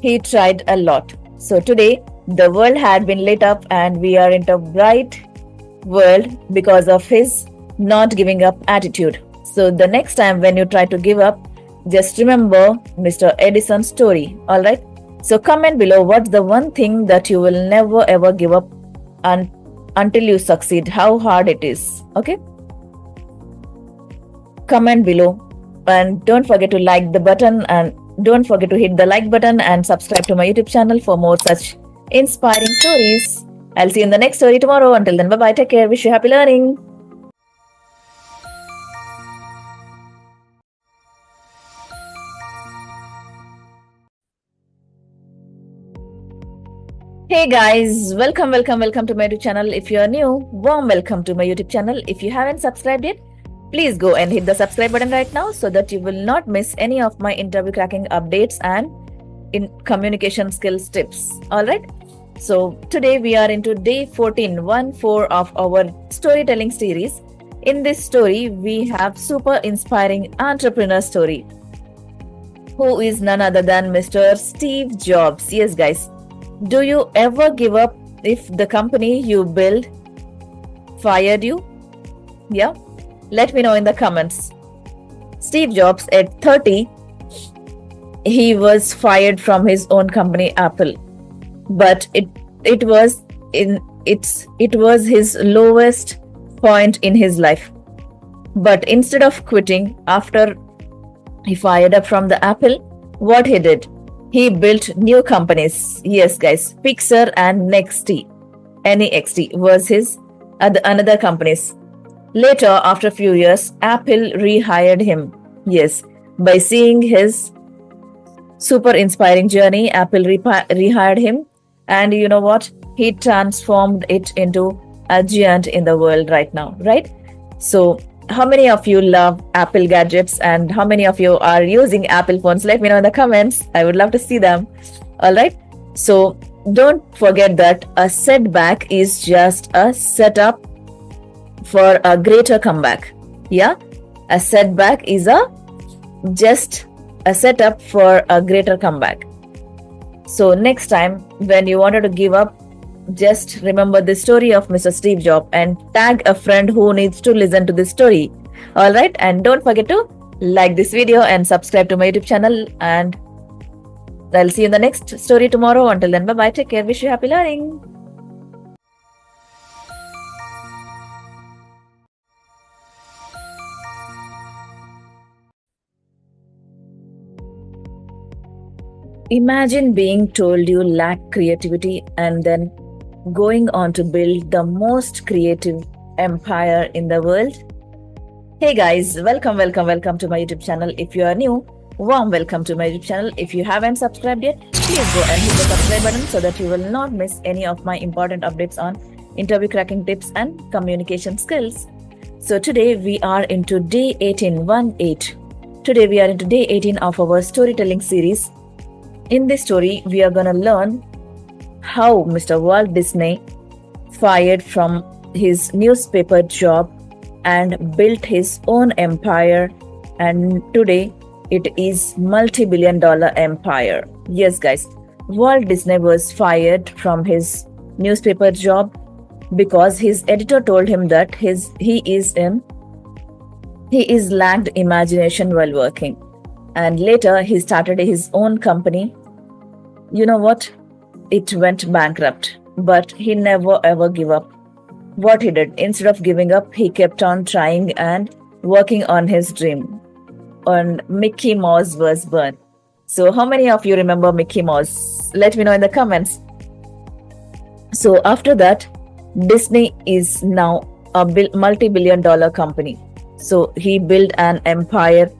He tried a lot. So today, the world had been lit up and we are in a bright world because of his not giving up attitude. So the next time when you try to give up, just remember Mr. Edison's story. All right. So comment below what's the one thing that you will never ever give up until you succeed, how hard it is. Okay, comment below and don't forget to like the button, and don't forget to hit the like button and subscribe to my YouTube channel for more such inspiring stories. I'll see you in the next story tomorrow. Until then, bye bye, take care, wish you happy learning. Hey guys, welcome to my YouTube channel. If you are new, warm welcome to my YouTube channel. If you haven't subscribed yet, please go and hit the subscribe button right now so that you will not miss any of my interview cracking updates and in communication skills tips. Alright, so today we are into day 14 of our storytelling series. In this story, we have super inspiring entrepreneur story, who is none other than Mr. Steve Jobs. Yes guys, do you ever give up if the company you build fired you? Yeah, let me know in the comments. Steve Jobs, at 30, he was fired from his own company Apple, but it was his lowest point in his life. But instead of quitting after he fired up from the Apple, what he did, he built new companies. Yes guys, Pixar and NEXT was his another companies. Later, after a few years, Apple rehired him. Yes, by seeing his super inspiring journey, Apple rehired him, and you know what, he transformed it into a giant in the world right now, right? So how many of you love Apple gadgets and how many of you are using Apple phones? Let me know in the comments. I would love to see them. All right. So don't forget that a setback is just a setup for a greater comeback. Yeah. A setback is just a setup for a greater comeback. So next time when you wanted to give up, just remember the story of Mr. Steve Jobs and tag a friend who needs to listen to this story. Alright, and don't forget to like this video and subscribe to my YouTube channel, and I'll see you in the next story tomorrow. Until then, bye bye, take care, wish you happy learning. Imagine being told you lack creativity and then going on to build the most creative empire in the world. Hey guys, welcome to my YouTube channel. If you are new, warm welcome to my YouTube channel. If you haven't subscribed yet, please go and hit the subscribe button so that you will not miss any of my important updates on interview cracking tips and communication skills. So today we are into day 18. Today we are into day 18 of our storytelling series. In this story, we are gonna learn how Mr. Walt Disney fired from his newspaper job and built his own empire, and today it is multi-billion-dollar empire. Yes guys, Walt Disney was fired from his newspaper job because his editor told him that he is in He is lacked imagination while working. And later he started his own company. You know what? It went bankrupt, but he never ever gave up. What he did, instead of giving up, he kept on trying and working on his dream. On Mickey Mouse was born. So, how many of you remember Mickey Mouse? Let me know in the comments. So, after that, Disney is now a multi-billion dollar company. So, he built an empire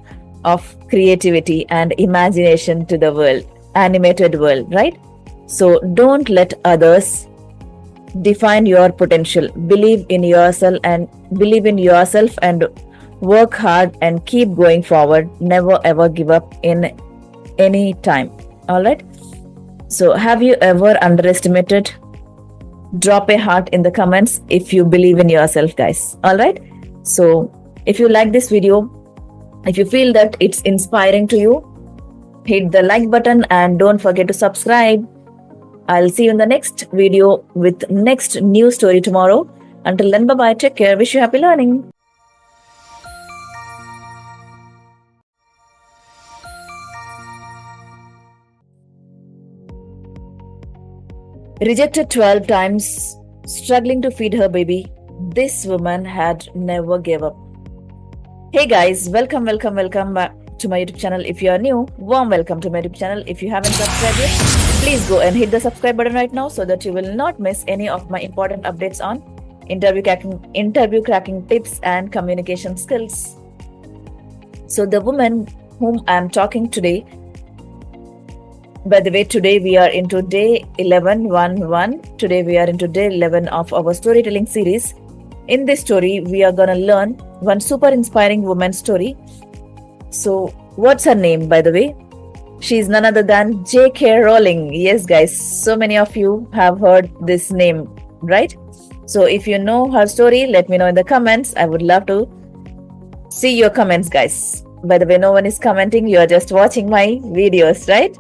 of creativity and imagination to the world, animated world, right? So, don't let others define your potential. Believe in yourself and work hard and keep going forward. Never ever give up in any time. All right. So, have you ever underestimated? Drop a heart in the comments if you believe in yourself, guys. All right. So, if you like this video, if you feel that it's inspiring to you, hit the like button and don't forget to subscribe. I'll see you in the next video with next new story tomorrow. Until then, bye-bye. Take care. Wish you happy learning. Rejected 12 times, struggling to feed her baby, this woman had never gave up. Hey guys, welcome back to my YouTube channel. If you are new, warm welcome to my YouTube channel. If you haven't subscribed yet, please go and hit the subscribe button right now so that you will not miss any of my important updates on interview cracking tips and communication skills. So the woman whom I am talking today, by the way, today we are into day 11. Today we are into day 11 of our storytelling series. In this story, we are gonna learn one super inspiring woman's story. So, what's her name, by the way? She's none other than J.K. Rowling. Yes, guys, so many of you have heard this name, right? So, if you know her story, let me know in the comments. I would love to see your comments, guys. By the way, no one is commenting. You are just watching my videos, right?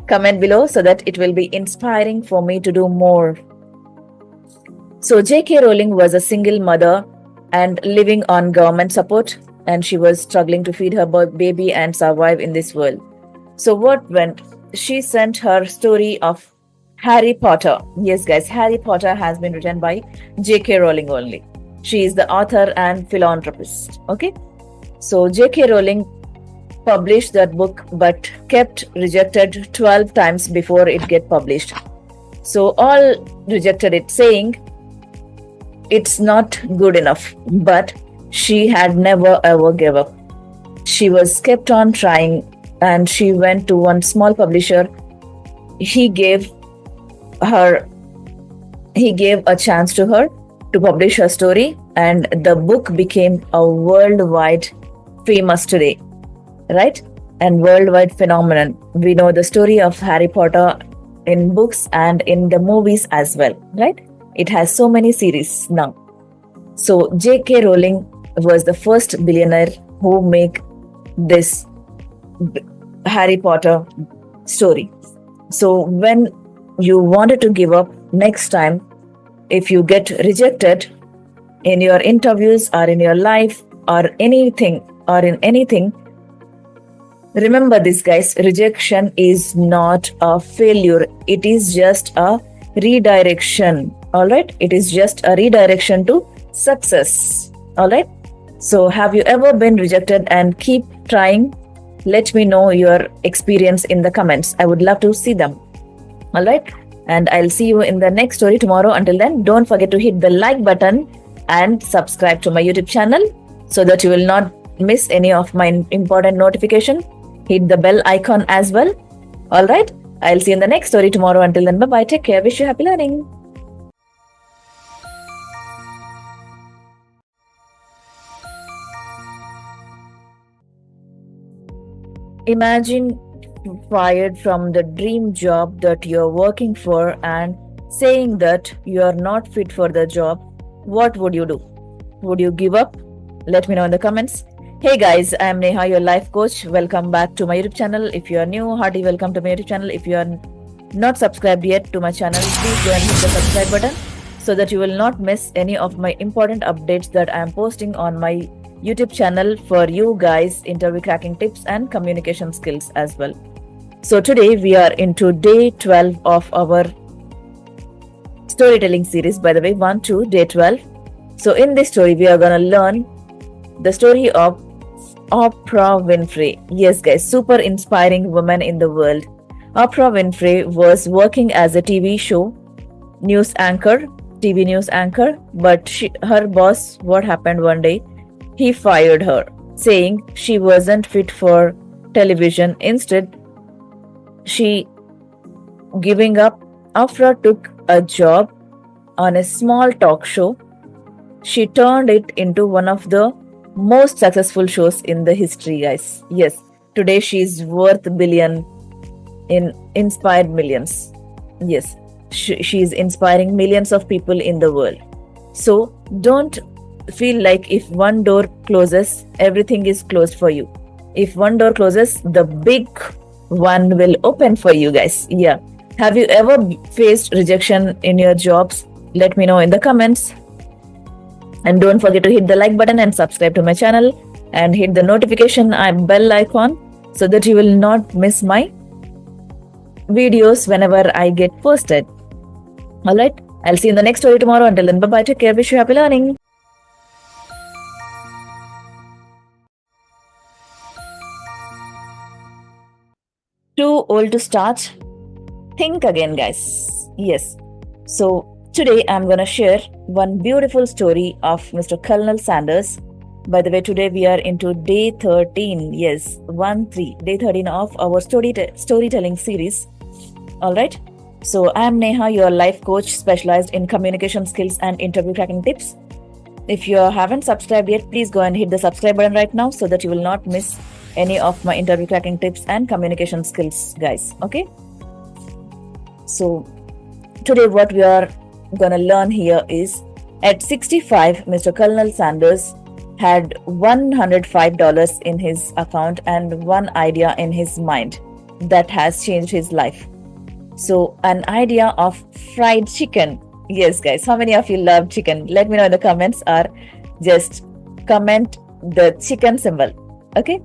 Comment below so that it will be inspiring for me to do more. So, J.K. Rowling was a single mother and living on government support, and she was struggling to feed her baby and survive in this world. So what went? She sent her story of Harry Potter. Yes, guys, Harry Potter has been written by J.K. Rowling only. She is the author and philanthropist. Okay. So J.K. Rowling published that book but kept rejected 12 times before it get published. So all rejected it, saying it's not good enough, but she had never ever gave up. She was kept on trying, and she went to one small publisher. He gave a chance to her to publish her story, and the book became a worldwide famous today, right? And worldwide phenomenon. We know the story of Harry Potter in books and in the movies as well, right? It has so many series now. So J.K. Rowling was the first billionaire who make this Harry Potter story. So when you wanted to give up next time, if you get rejected in your interviews or in your life or anything, remember this, guys. Rejection is not a failure. It is just a redirection. All right. It is just a redirection to success. All right. So have you ever been rejected and keep trying? Let me know your experience in the comments. I would love to see them. All right. And I'll see you in the next story tomorrow. Until then, don't forget to hit the like button and subscribe to my YouTube channel so that you will not miss any of my important notification. Hit the bell icon as well. All right. I'll see you in the next story tomorrow. Until then, bye-bye. Take care. Wish you happy learning. Imagine fired from the dream job that you're working for and saying that you are not fit for the job. What would you do? Would you give up? Let me know in the comments. Hey guys, I am Neha, your life coach. Welcome back to my YouTube channel. If you are new, hearty welcome to my YouTube channel. If you are not subscribed yet to my channel, please go and hit the subscribe button so that you will not miss any of my important updates that I am posting on my YouTube channel for you guys, interview cracking tips and communication skills as well. So today we are into day 12 of our storytelling series, by the way, 1 to day 12. So in this story, we are going to learn the story of Oprah Winfrey. Yes, guys, super inspiring woman in the world. Oprah Winfrey was working as a TV news anchor, but her boss, what happened one day? He fired her, saying she wasn't fit for television. Instead, she giving up. Oprah took a job on a small talk show. She turned it into one of the most successful shows in the history, guys. Yes, today she is worth billion in inspired millions. Yes, she is inspiring millions of people in the world. So don't feel like if one door closes, everything is closed for you. If one door closes, the big one will open for you, guys. Yeah. Have you ever faced rejection in your jobs? Let me know in the comments. And don't forget to hit the like button and subscribe to my channel and hit the notification bell icon so that you will not miss my videos whenever I get posted. Alright, I'll see you in the next story tomorrow. Until then, bye-bye. Take care. Wish you happy learning. Too old to start? Think again, guys. Yes. So today I'm going to share one beautiful story of Mr. Colonel Sanders. By the way, today we are into day 13. Yes, 1-3, day 13 of our storytelling series. All right. So I am Neha, your life coach specialized in communication skills and interview cracking tips. If you haven't subscribed yet, please go and hit the subscribe button right now so that you will not miss any of my interview cracking tips and communication skills, guys. Okay. So today what we are going to learn here is at 65, Mr. Colonel Sanders had $105 in his account and one idea in his mind that has changed his life. So an idea of fried chicken. Yes, guys, how many of you love chicken? Let me know in the comments or just comment the chicken symbol. Okay.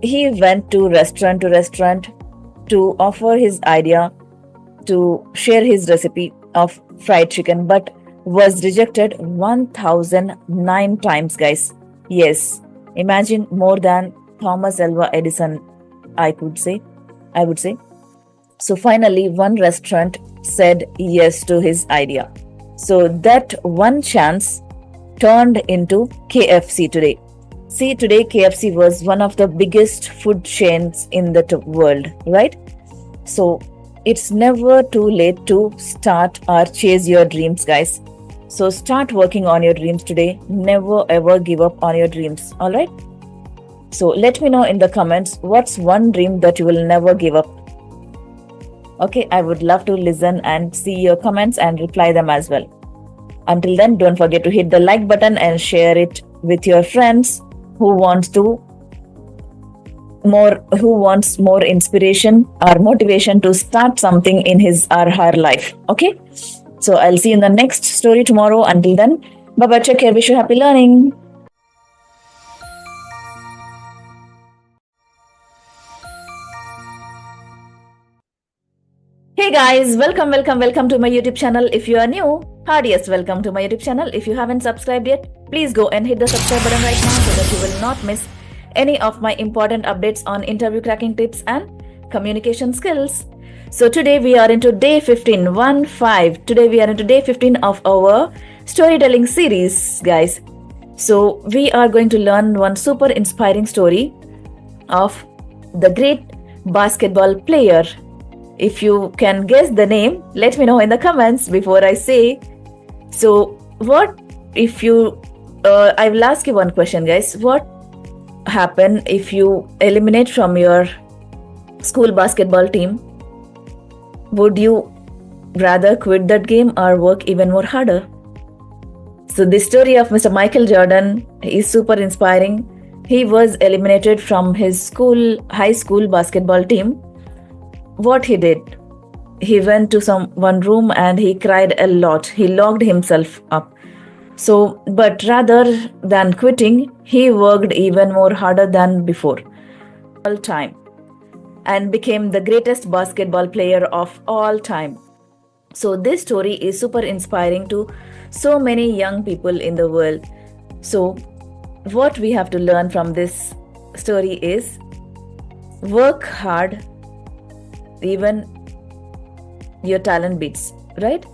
He went to restaurant to offer his idea to share his recipe of fried chicken, but was rejected 1009 times, guys. Yes, imagine more than Thomas Alva Edison, I would say. So finally, one restaurant said yes to his idea. So that one chance turned into KFC today. See, today KFC was one of the biggest food chains in the world, right? So it's never too late to start or chase your dreams, guys. So start working on your dreams today. Never ever give up on your dreams. All right. So let me know in the comments what's one dream that you will never give up. Okay, I would love to listen and see your comments and reply them as well. Until then, don't forget to hit the like button and share it with your friends who wants more inspiration or motivation to start something in his or her life. Okay, so I'll see you in the next story tomorrow. Until then, bye bye, take care, wish you happy learning. Hey guys, welcome to my YouTube channel. If you are new, heartiest welcome to my YouTube channel. If you haven't subscribed yet, please go and hit the subscribe button right now so that you will not miss any of my important updates on interview cracking tips and communication skills. So today we are into day 15, 1-5. Today we are into day 15 of our storytelling series, guys. So we are going to learn one super inspiring story of the great basketball player. If you can guess the name, let me know in the comments before I say. So what if you, I will ask you one question, guys. What happen if you eliminate from your school basketball team? Would you rather quit that game or work even more harder? So the story of Mr. Michael Jordan is super inspiring. He was eliminated from his high school basketball team. What he did? He went to one room and he cried a lot. He locked himself up. So, but rather than quitting, he worked even more harder than before, all time, and became the greatest basketball player of all time. So, this story is super inspiring to so many young people in the world. So, what we have to learn from this story is work hard, even your talent beats, right?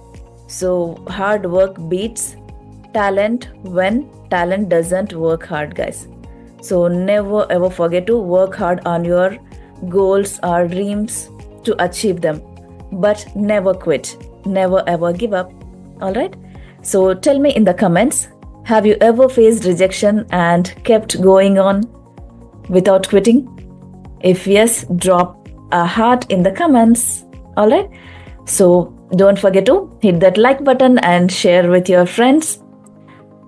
So, hard work beats talent when talent doesn't work hard, guys. So, never ever forget to work hard on your goals or dreams to achieve them, but never quit, never ever give up. All right. So, tell me in the comments, have you ever faced rejection and kept going on without quitting? If yes, drop a heart in the comments. All right. So don't forget to hit that like button and share with your friends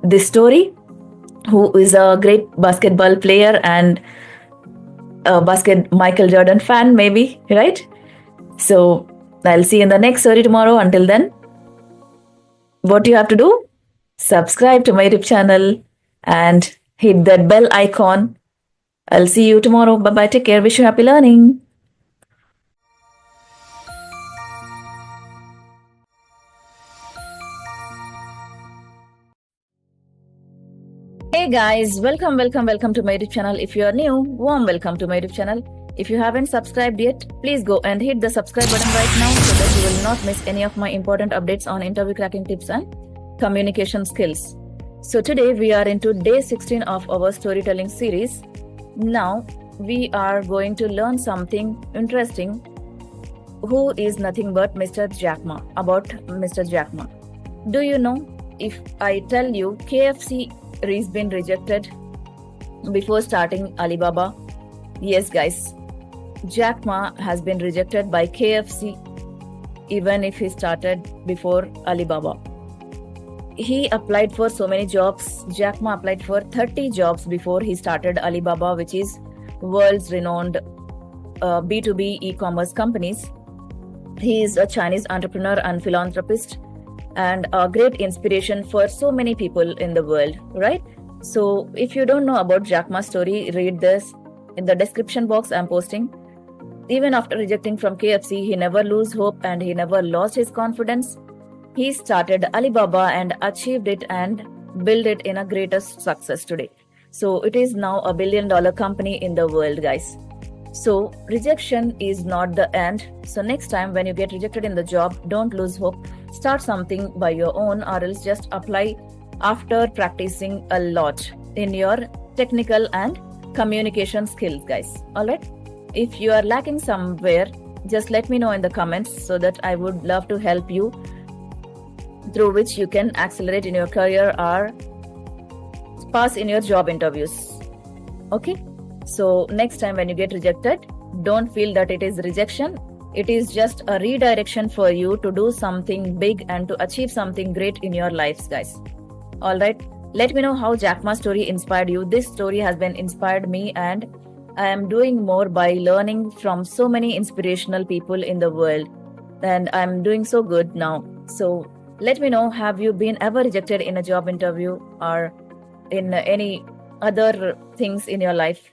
this story, who is a great basketball player and a Michael Jordan fan, maybe, right? So I'll see you in the next story tomorrow. Until then, what you have to do? Subscribe to my YouTube channel and hit that bell icon. I'll see you tomorrow. Bye bye. Take care. Wish you happy learning. Hey guys, welcome to my YouTube channel. If you are new, warm welcome to my YouTube channel. If you haven't subscribed yet, please go and hit the subscribe button right now so that you will not miss any of my important updates on interview cracking tips and communication skills. So today we are into day 16 of our storytelling series. Now we are going to learn something interesting. Who is nothing but Mr. Jack Ma? About Mr. Jack Ma. Do you know, if I tell you KFC has been rejected before starting Alibaba? Yes, guys, Jack Ma has been rejected by KFC even if he started before Alibaba. He applied for so many jobs. Jack Ma applied for 30 jobs before he started Alibaba, which is world's renowned B2B e-commerce companies. He is a Chinese entrepreneur and philanthropist and a great inspiration for so many people in the world, right? So if you don't know about Jack Ma's story, read this in the description box I'm posting. Even after rejecting from KFC, he never lost hope and he never lost his confidence. He started Alibaba and achieved it and built it in a greatest success today. So it is now a $1 billion company in the world, guys. So rejection is not the end. So next time when you get rejected in the job, don't lose hope. Start something by your own, or else just apply after practicing a lot in your technical and communication skills, guys. All right. If you are lacking somewhere, just let me know in the comments so that I would love to help you, through which you can accelerate in your career or pass in your job interviews. Okay. So next time when you get rejected, don't feel that it is rejection. It is just a redirection for you to do something big and to achieve something great in your lives, guys. All right. Let me know how Jack Ma's story inspired you. This story has been inspired me, and I am doing more by learning from so many inspirational people in the world. And I'm doing so good now. So let me know, have you been ever rejected in a job interview or in any other things in your life?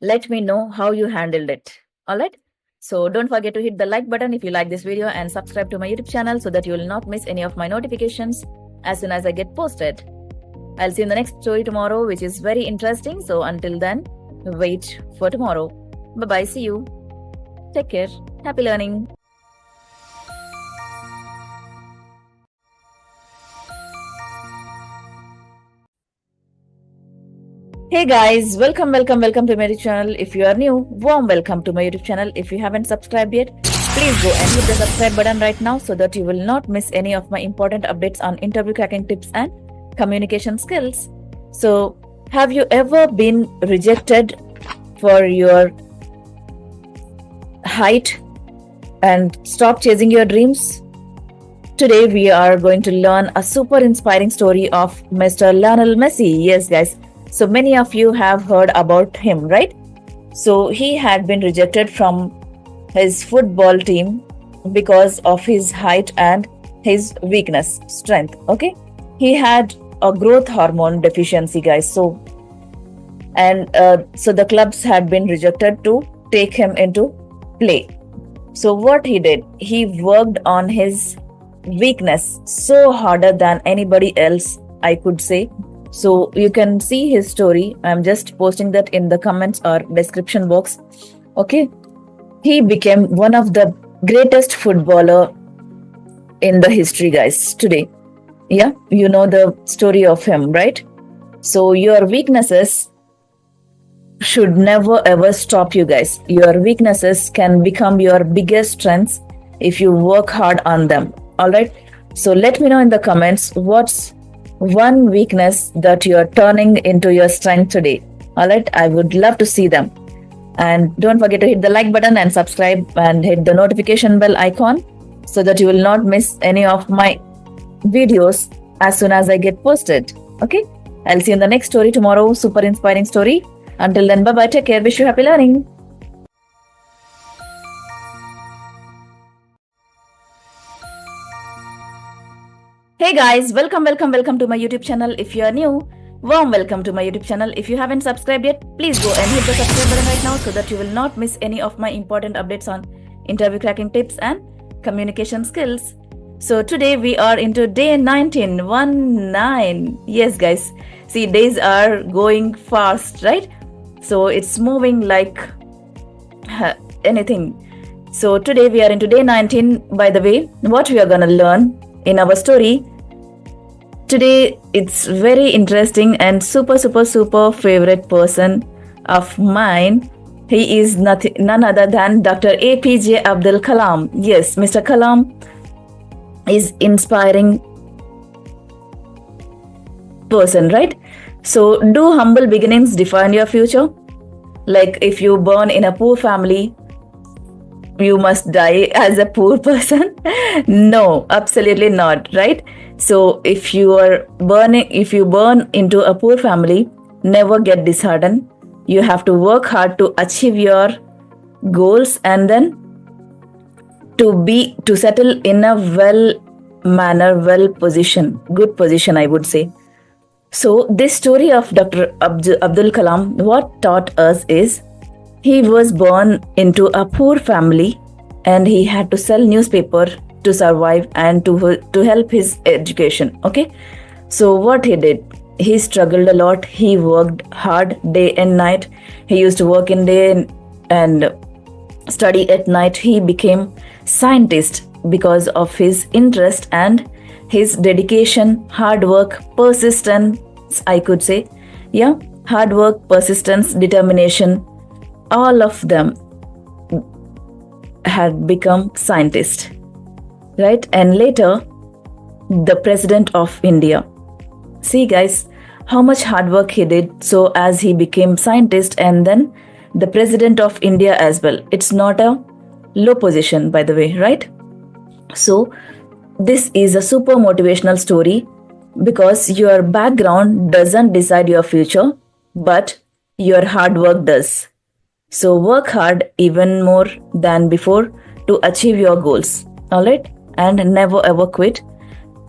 Let me know how you handled it. All right. So don't forget to hit the like button if you like this video and subscribe to my YouTube channel so that you will not miss any of my notifications as soon as I get posted. I'll see you in the next story tomorrow, which is very interesting. So until then, wait for tomorrow. Bye-bye. See you. Take care. Happy learning. Hey guys, welcome to my YouTube channel. If you are new, warm welcome to my YouTube channel. If you haven't subscribed yet, please go and hit the subscribe button right now so that you will not miss any of my important updates on interview cracking tips and communication skills. So, have you ever been rejected for your height and stop chasing your dreams? Today we are going to learn a super inspiring story of Mr. Lionel Messi. Yes, guys. So many of you have heard about him, right? So he had been rejected from his football team because of his height and his weakness, strength. Okay. he had a growth hormone deficiency, guys. So the clubs had been rejected to take him into play. So what he did, he worked on his weakness so harder than anybody else, I could say. So you can see his story. I'm just posting that in the comments or description box. Okay. He became one of the greatest footballer in the history, guys, today. Yeah, you know the story of him, right? So your weaknesses should never ever stop you, guys. Your weaknesses can become your biggest strengths if you work hard on them. All right. So let me know in the comments what's one weakness that you're turning into your strength today. All right. I would love to see them. And don't forget to hit the like button and subscribe and hit the notification bell icon so that you will not miss any of my videos as soon as I get posted. Okay. I'll see you in the next story tomorrow. Super inspiring story. Until then, bye bye. Take care. Wish you happy learning. Hey guys, welcome to my YouTube channel. If you are new, warm welcome to my YouTube channel. If you haven't subscribed yet, please go and hit the subscribe button right now so that you will not miss any of my important updates on interview cracking tips and communication skills. So today we are into day 19, 1-9. Yes guys, see days are going fast, right? So it's moving like anything. So today we are into day 19. By the way, what we are gonna learn in our story today, it's very interesting and super favorite person of mine. He is none other than Dr. APJ Abdul Kalam. Yes, Mr. Kalam is inspiring person, right? So do humble beginnings define your future? Like if you born in a poor family, you must die as a poor person? No, absolutely not, right? So if you born into a poor family, never get disheartened. You have to work hard to achieve your goals and then to settle in a good position, I would say. So this story of Dr. Abdul Kalam, what taught us is he was born into a poor family and he had to sell newspaper to survive and to help his education. Okay. So what he did, he struggled a lot. He worked hard day and night. He used to work in day and study at night. He became scientist because of his interest and his dedication, hard work, persistence, I could say. Yeah, hard work, persistence, determination, all of them had become scientists, right? And later, the president of India. See, guys, how much hard work he did. So as he became scientist and then the president of India as well. It's not a low position, by the way, right? So this is a super motivational story because your background doesn't decide your future, but your hard work does. So work hard even more than before to achieve your goals. All right? And never ever quit.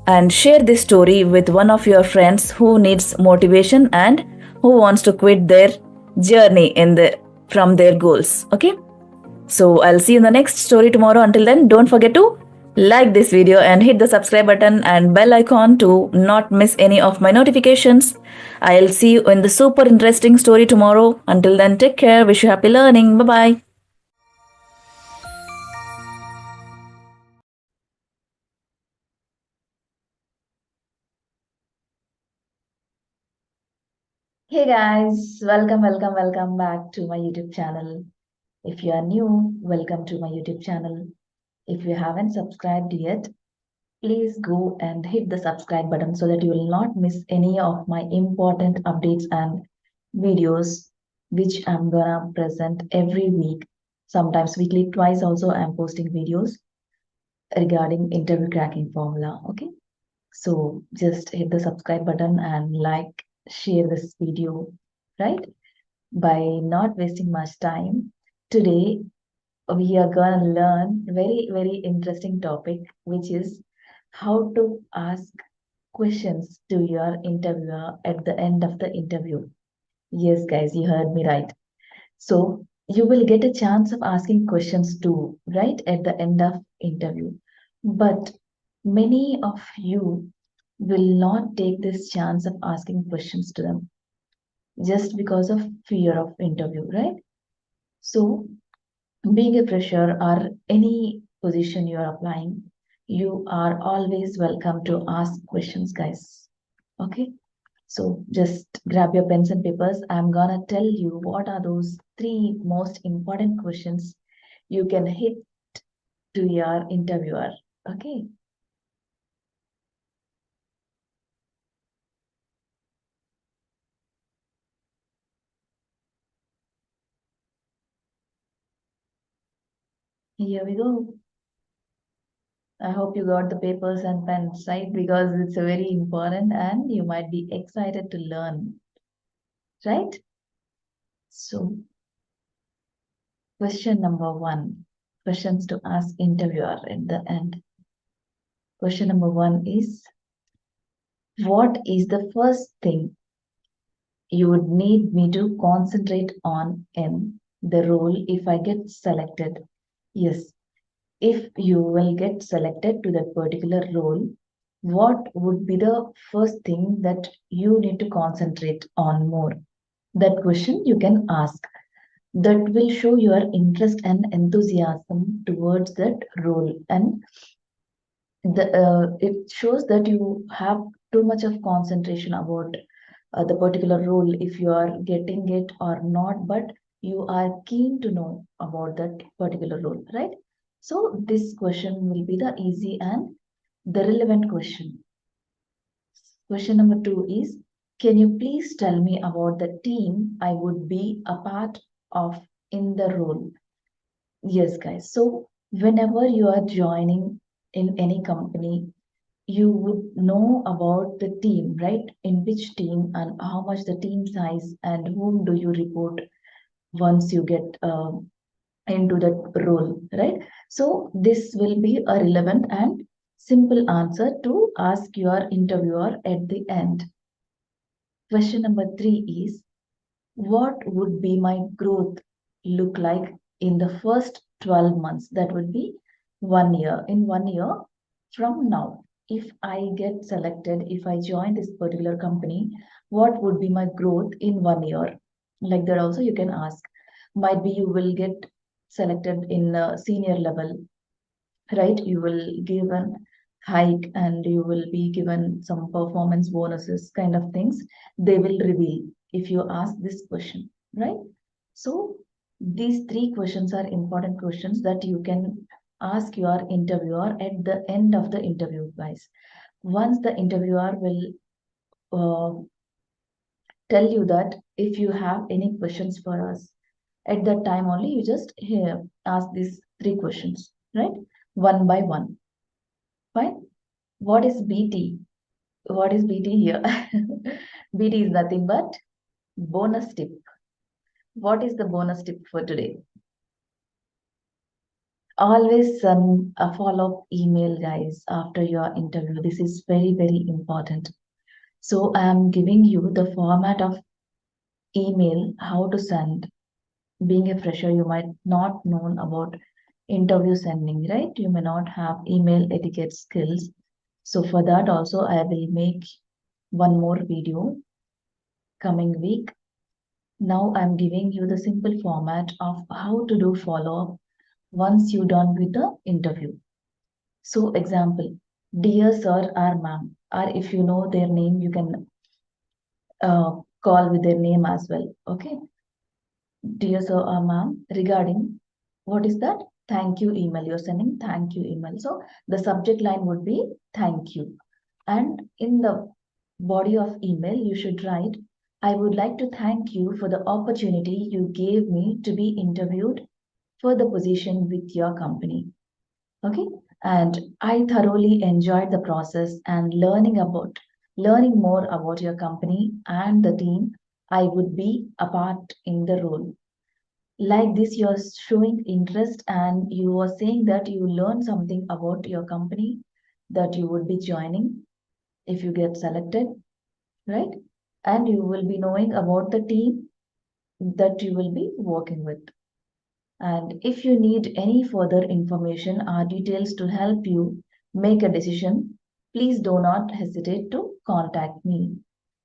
And share this story with one of your friends who needs motivation and who wants to quit their journey from their goals. Okay? So I'll see you in the next story tomorrow. Until then, don't forget to like this video and hit the subscribe button and bell icon to not miss any of my notifications. I'll see you in the super interesting story tomorrow. Until then, take care. Wish you happy learning. Bye bye. Hey guys, welcome back to my YouTube channel. If you are new, welcome to my YouTube channel. If you haven't subscribed yet, please go and hit the subscribe button so that you will not miss any of my important updates and videos which I'm gonna present every week. Sometimes weekly, twice also I'm posting videos regarding interview cracking formula. Okay. So just hit the subscribe button and like, share this video, right? By not wasting much time, today we are gonna learn very interesting topic, which is how to ask questions to your interviewer at the end of the interview. Yes, guys, you heard me right. So you will get a chance of asking questions too, right, at the end of interview. But many of you will not take this chance of asking questions to them just because of fear of interview, right? So being a fresher or any position you are applying, you are always welcome to ask questions, guys. Okay. So just grab your pens and papers. I'm gonna tell you what are those three most important questions you can hit to your interviewer. Okay. Here we go. I hope you got the papers and pens, right? Because it's a very important and you might be excited to learn, right? So question number one, questions to ask interviewer at the end. Question number one is, what is the first thing you would need me to concentrate on in the role if I get selected? Yes, if you will get selected to that particular role, what would be the first thing that you need to concentrate on more? That question you can ask. That will show your interest and enthusiasm towards that role, and it shows that you have too much of concentration about the particular role, if you are getting it or not, but you are keen to know about that particular role, right? So this question will be the easy and the relevant question. Question number two is, can you please tell me about the team I would be a part of in the role? Yes, guys. So whenever you are joining in any company, you would know about the team, right? In which team and how much the team size and whom do you report once you get into that role, right? So this will be a relevant and simple answer to ask your interviewer at the end. Question number three is, what would be my growth look like in the first 12 months? That would be 1 year. In 1 year from now, if I get selected, if I join this particular company, what would be my growth in 1 year? Like that, also, you can ask. Might be you will get selected in a senior level, right? You will give an hike and you will be given some performance bonuses, kind of things. They will reveal if you ask this question, right? So these three questions are important questions that you can ask your interviewer at the end of the interview, guys. Once the interviewer will uh, tell you that if you have any questions for us, at that time only you just here ask these three questions, right? One by one. Fine. What is BT? What is BT here? BT is nothing but bonus tip. What is the bonus tip for today? Always send a follow-up email, guys, after your interview. This is very, very important. So I am giving you the format of email, how to send. Being a fresher, you might not know about interview sending, right? You may not have email etiquette skills. So for that also, I will make one more video coming week. Now I'm giving you the simple format of how to do follow-up once you're done with the interview. So example, dear sir or ma'am, or if you know their name, you can call with their name as well. Okay. Dear sir or ma'am, regarding what is that? Thank you email. You're sending thank you email. So the subject line would be thank you. And in the body of email, you should write, I would like to thank you for the opportunity you gave me to be interviewed for the position with your company. Okay. And I thoroughly enjoyed the process and learning more about your company and the team I would be a part in the role. Like this, you're showing interest and you are saying that you learned something about your company that you would be joining. if you get selected, right? And you will be knowing about the team that you will be working with. And if you need any further information or details to help you make a decision, please do not hesitate to contact me.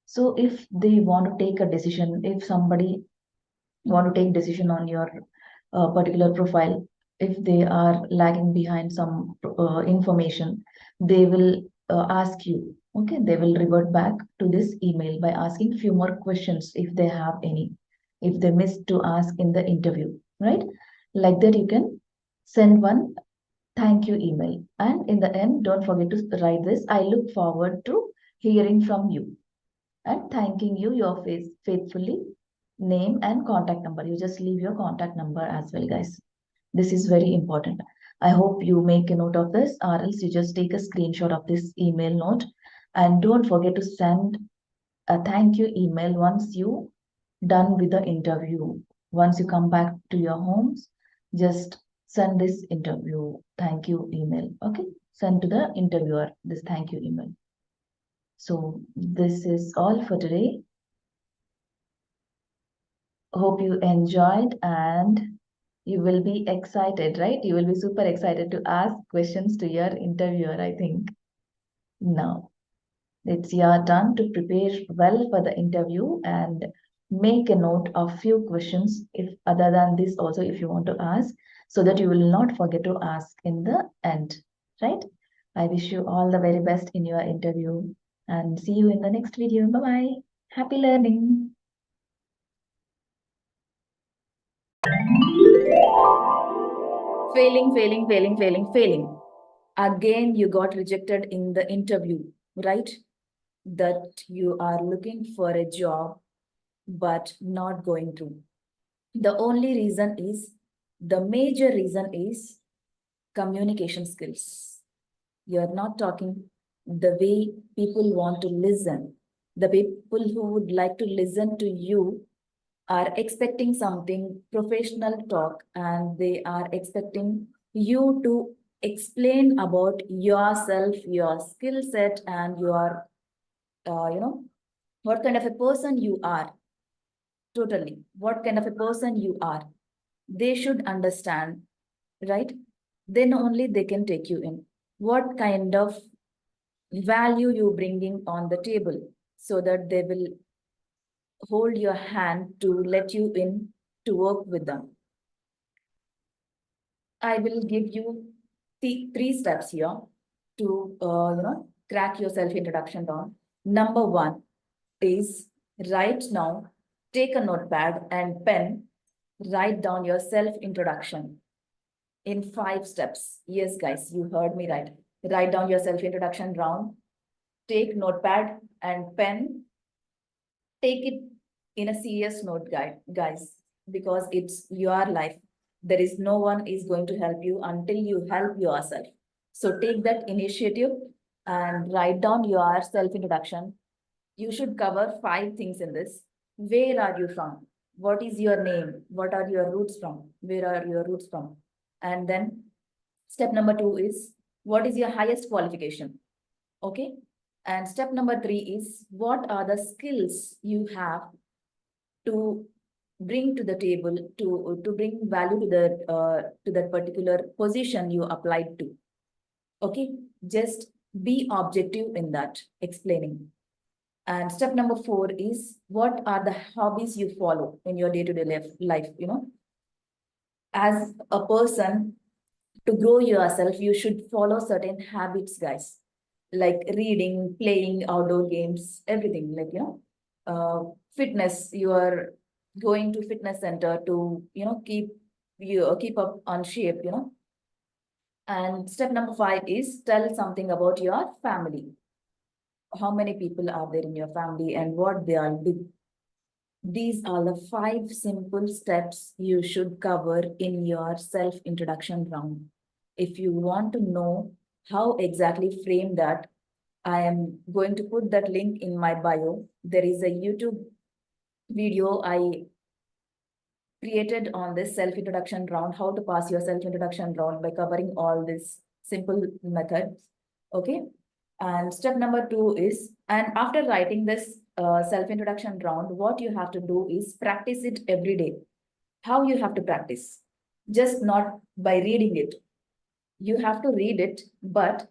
So if they want to take a decision, if somebody want to take decision on your particular profile, if they are lagging behind some information, they will ask you, okay, they will revert back to this email by asking few more questions if they have any, if they missed to ask in the interview, right? Like that you can send one thank you email. And in the end, don't forget to write this: I look forward to hearing from you and thanking you your face faithfully, name and contact number. You just leave your contact number as well, guys. This is very important. I hope you make a note of this, or else you just take a screenshot of this email note. And don't forget to send a thank you email once you done with the interview. Once you come back to your homes, just send this interview thank you email. Okay, send to the interviewer this thank you email. So this is all for today. Hope you enjoyed, and you will be excited, right? You will be super excited to ask questions to your interviewer, I think. Now, it's your turn to prepare well for the interview and make a note of few questions, if other than this also, if you want to ask, so that you will not forget to ask in the end, right? I wish you all the very best in your interview and see you in the next video. Bye bye. Happy learning. Failing. Again, you got rejected in the interview, right? That you are looking for a job but not going through. The only reason is, the major reason is communication skills. You're not talking the way people want to listen. The people who would like to listen to you are expecting something professional talk, and they are expecting you to explain about yourself, your skill set, and your, what kind of a person you are. Totally, what kind of a person you are. They should understand, right? Then only they can take you in. What kind of value you bringing on the table, so that they will hold your hand to let you in to work with them. I will give you three steps here to crack your self introduction down. Number one is, right now, take a notepad and pen, write down your self introduction in 5 steps. Yes, guys, you heard me right. Write down your self introduction round. Take notepad and pen. Take it in a serious note, guys, because it's your life. There is no one is going to help you until you help yourself. So take that initiative and write down your self introduction. You should cover 5 things in this. Where are you from? What is your name? What are your roots from? Where are your roots from? And then step number 2 is, what is your highest qualification? Okay. And step number 3 is, what are the skills you have to bring to the table, to bring value to that particular position you applied to. Okay, just be objective in that explaining. And step number 4 is, what are the hobbies you follow in your day-to-day life? As a person, to grow yourself, you should follow certain habits, guys, like reading, playing outdoor games, everything, like, fitness. You are going to fitness center to, keep up on shape. And step number 5 is, tell something about your family. How many people are there in your family and what they are doing? These are the 5 simple steps you should cover in your self-introduction round. If you want to know how exactly frame that, I am going to put that link in my bio. There is a YouTube video I created on this self-introduction round, how to pass your self-introduction round by covering all these simple methods. Okay. And step number 2 is, and after writing this self-introduction round, what you have to do is practice it every day. How you have to practice? Just not by reading it. You have to read it, but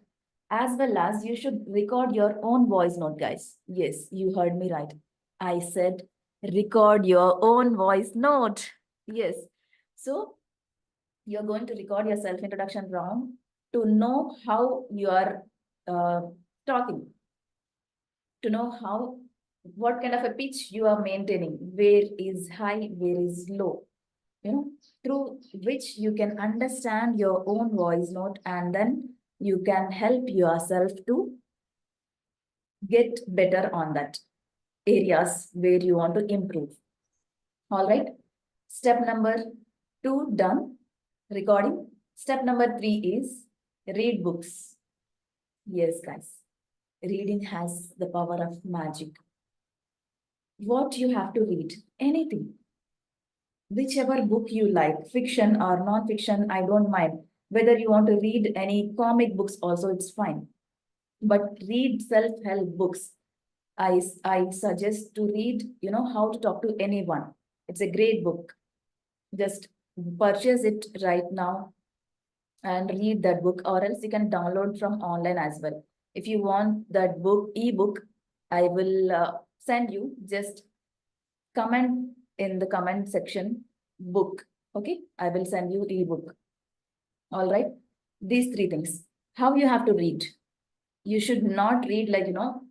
as well as you should record your own voice note, guys. Yes, you heard me right. I said record your own voice note. Yes. So you're going to record your self-introduction round to know how you are uh, talking, to know how, what kind of a pitch you are maintaining, where is high, where is low, through which you can understand your own voice note, and then you can help yourself to get better on that areas where you want to improve. All right. Step number 2 done, recording. Step number 3 is read books. Yes, guys, reading has the power of magic. What you have to read? Anything, whichever book you like, fiction or non-fiction, I don't mind. Whether you want to read any comic books also, it's fine. But read self-help books. I suggest to read, how to talk to anyone. It's a great book. Just purchase it right now and read that book, or else you can download from online as well. If you want that book, ebook, I will send you. Just comment in the comment section book. Okay, I will send you ebook. All right, these 3 things. How you have to read? You should not read like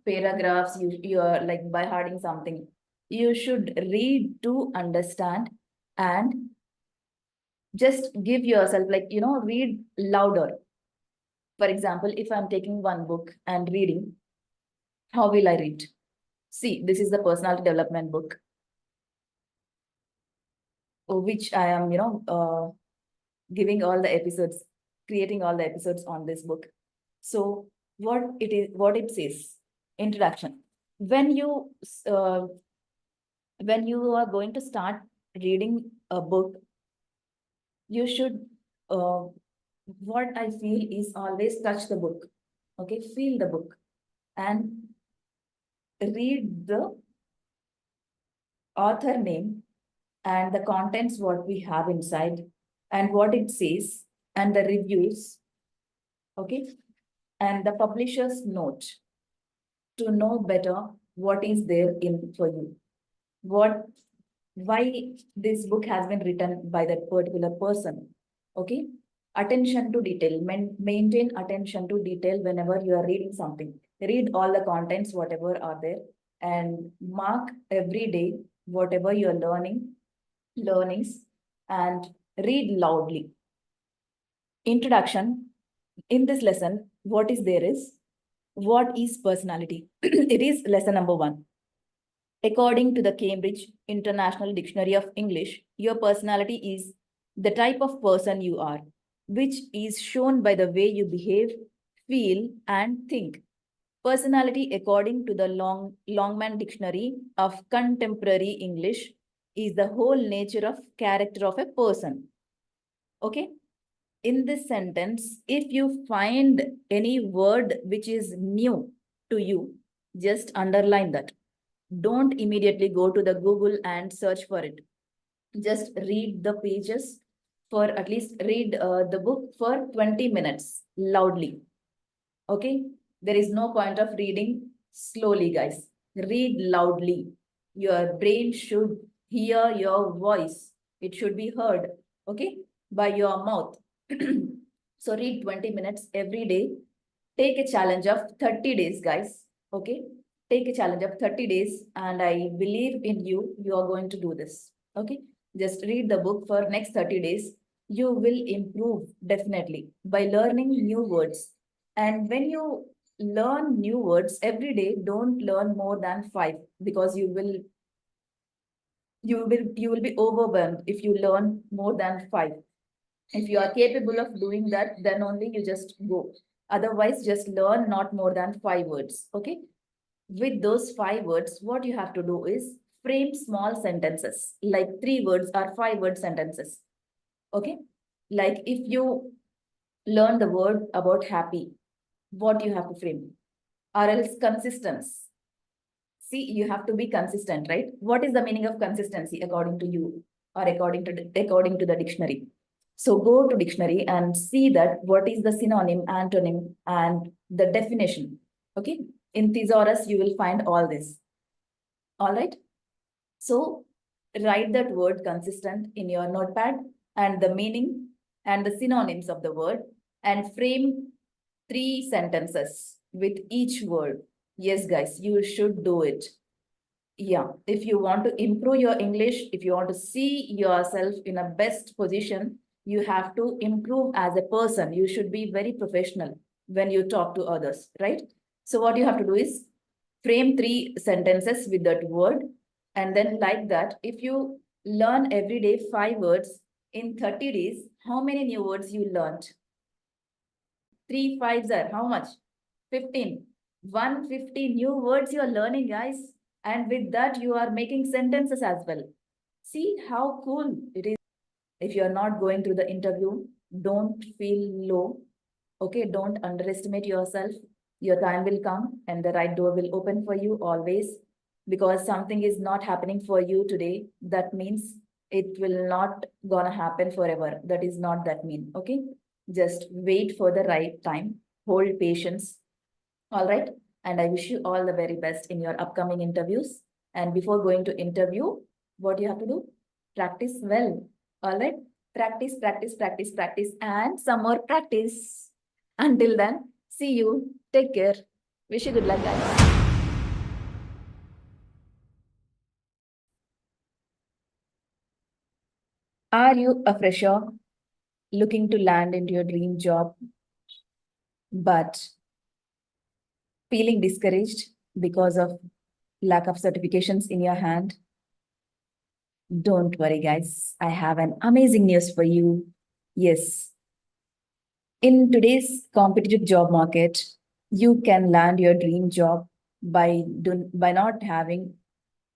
paragraphs. You're like by hearting something. You should read to understand, and just give yourself like read louder. For example, if I'm taking one book and reading, how will I read? See, this is the personality development book, which I am giving all the episodes, creating all the episodes on this book. So what it says, introduction. When you uh, when you are going to start reading a book, you should what I feel is always touch the book. Okay, feel the book and read the author name and the contents what we have inside and what it says and the reviews. Okay, and the publisher's note, to know better what is there in for you, what, why this book has been written by that particular person. Okay, attention to detail. Maintain attention to detail whenever you are reading something. Read all the contents whatever are there, and mark every day whatever you are learnings, and read loudly. Introduction. In this lesson, what is there is, what is personality? It is lesson number 1. According to the Cambridge International Dictionary of English, your personality is the type of person you are, which is shown by the way you behave, feel, and think. Personality, according to the Longman Dictionary of Contemporary English, is the whole nature of character of a person. Okay? In this sentence, if you find any word which is new to you, just underline that. Don't immediately go to the Google and search for it. Just read the pages, for at least read the book for 20 minutes loudly. Okay? There is no point of reading slowly, guys. Read loudly. Your brain should hear your voice. It should be heard, okay, by your mouth. So read 20 minutes every day. Take a challenge of 30 days, guys. Okay? Take a challenge of 30 days, and I believe in you. You are going to do this. Okay? Just read the book for next 30 days. You will improve definitely by learning new words. And when you learn new words every day, don't learn more than 5, because you will be overwhelmed if you learn more than 5. If you are capable of doing that, then only you just go. Otherwise, just learn not more than 5 words. Okay. With those 5 words, what you have to do is frame small sentences, like 3 words or 5 word sentences. Okay. Like if you learn the word about happy, what you have to frame? or else consistency. See, you have to be consistent, right? What is the meaning of consistency according to you or according to the dictionary? So go to dictionary and see that what is the synonym, antonym, and the definition. Okay. In thesaurus, you will find all this. All right. So write that word consistent in your notepad and the meaning and the synonyms of the word and frame 3 sentences with each word. Yes, guys, you should do it. Yeah, if you want to improve your English, if you want to see yourself in a best position, you have to improve as a person. You should be very professional when you talk to others, right? So what you have to do is frame 3 sentences with that word. And then like that, if you learn every day 5 words in 30 days, how many new words you learned? 3 5s are how much? 15. 150 new words you are learning, guys. And with that, you are making sentences as well. See how cool it is. If you are not going through the interview, don't feel low. Okay, don't underestimate yourself. Your time will come and the right door will open for you always. Because something is not happening for you today, that means it will not gonna happen forever. That is not that mean. Okay, just wait for the right time. Hold patience. All right. And I wish you all the very best in your upcoming interviews. And before going to interview, what you have to do? Practice well. All right. Practice, practice, practice, practice, and some more practice. Until then, see you. Take care. Wish you good luck, guys. Are you a fresher looking to land into your dream job, but feeling discouraged because of lack of certifications in your hand? Don't worry, guys. I have an amazing news for you. Yes, in today's competitive job market, you can land your dream job by not having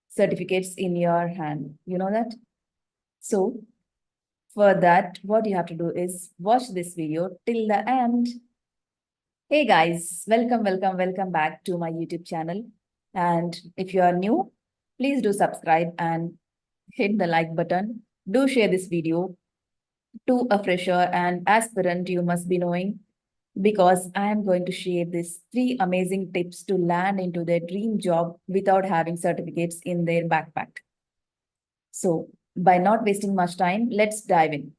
certificates in your hand. You know that? So, for that, what you have to do is watch this video till the end. Hey guys, welcome back to my YouTube channel. And if you are new, please do subscribe and hit the like button. Do share this video to a fresher and aspirant you must be knowing, because I am going to share these 3 amazing tips to land into their dream job without having certificates in their backpack. So, by not wasting much time, let's dive in.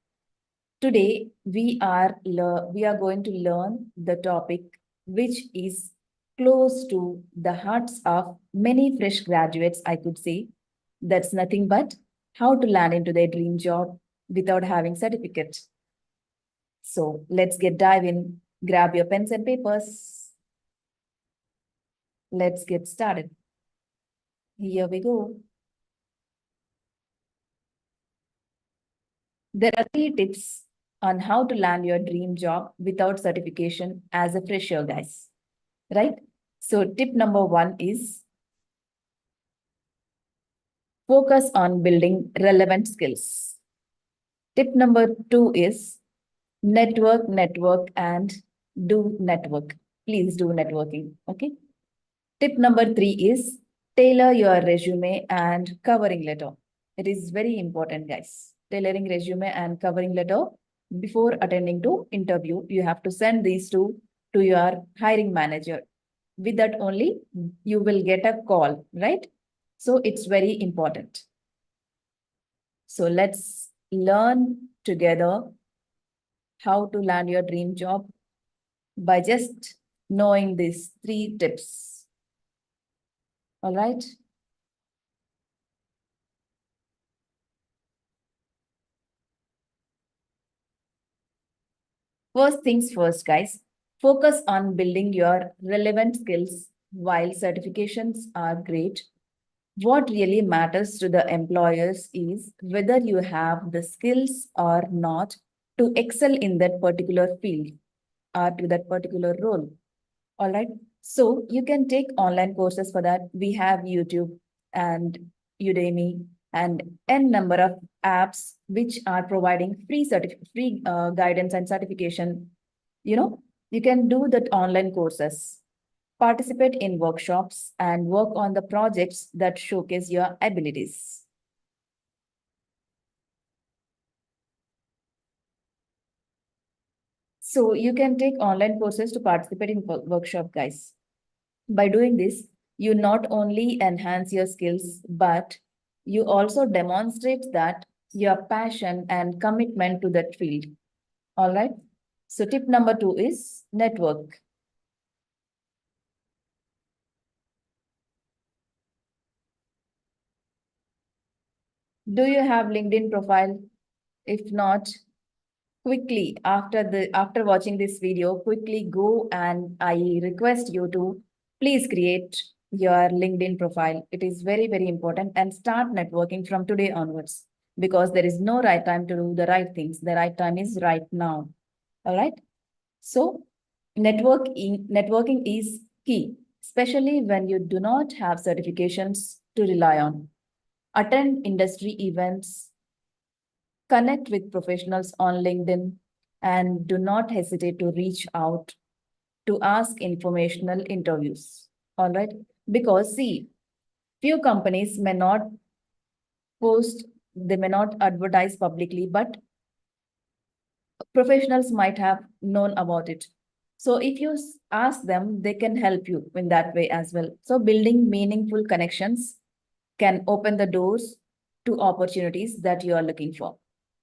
Today, we are going to learn the topic which is close to the hearts of many fresh graduates, I could say. That's nothing but how to land into their dream job without having certificate. So let's get dive in. Grab your pens and papers. Let's get started. Here we go. There are 3 tips on how to land your dream job without certification as a fresher, guys. Right? So tip number 1 is focus on building relevant skills. Tip number 2 is network, and do network. Please do networking. Okay. Tip number 3 is tailor your resume and covering letter. It is very important, guys. Tailoring resume and covering letter before attending to interview. You have to send these two to your hiring manager. With that only, you will get a call, right? So it's very important. So let's learn together how to land your dream job by just knowing these 3 tips. All right. First things first, guys, focus on building your relevant skills. While certifications are great, what really matters to the employers is whether you have the skills or not to excel in that particular field or to that particular role. All right. So you can take online courses for that. We have YouTube and Udemy and n number of apps which are providing free guidance and certification. You know, you can do that online courses. participate in workshops, and work on the projects that showcase your abilities. So you can take online courses to participate in workshop, guys. By doing this, you not only enhance your skills, but you also demonstrate that your passion and commitment to that field. All right. So tip number 2 is network. Do you have LinkedIn profile? If not, quickly after watching this video, quickly go, and I request you to please create your LinkedIn profile. It is very, very important, and start networking from today onwards, because there is no right time to do the right things. The right time is right now. All right. So networking is key, especially when you do not have certifications to rely on. Attend industry events, connect with professionals on LinkedIn, and do not hesitate to reach out to ask informational interviews. All right. Because see, few companies may not post, they may not advertise publicly, but professionals might have known about it. So if you ask them, they can help you in that way as well. So building meaningful connections can open the doors to opportunities that you are looking for.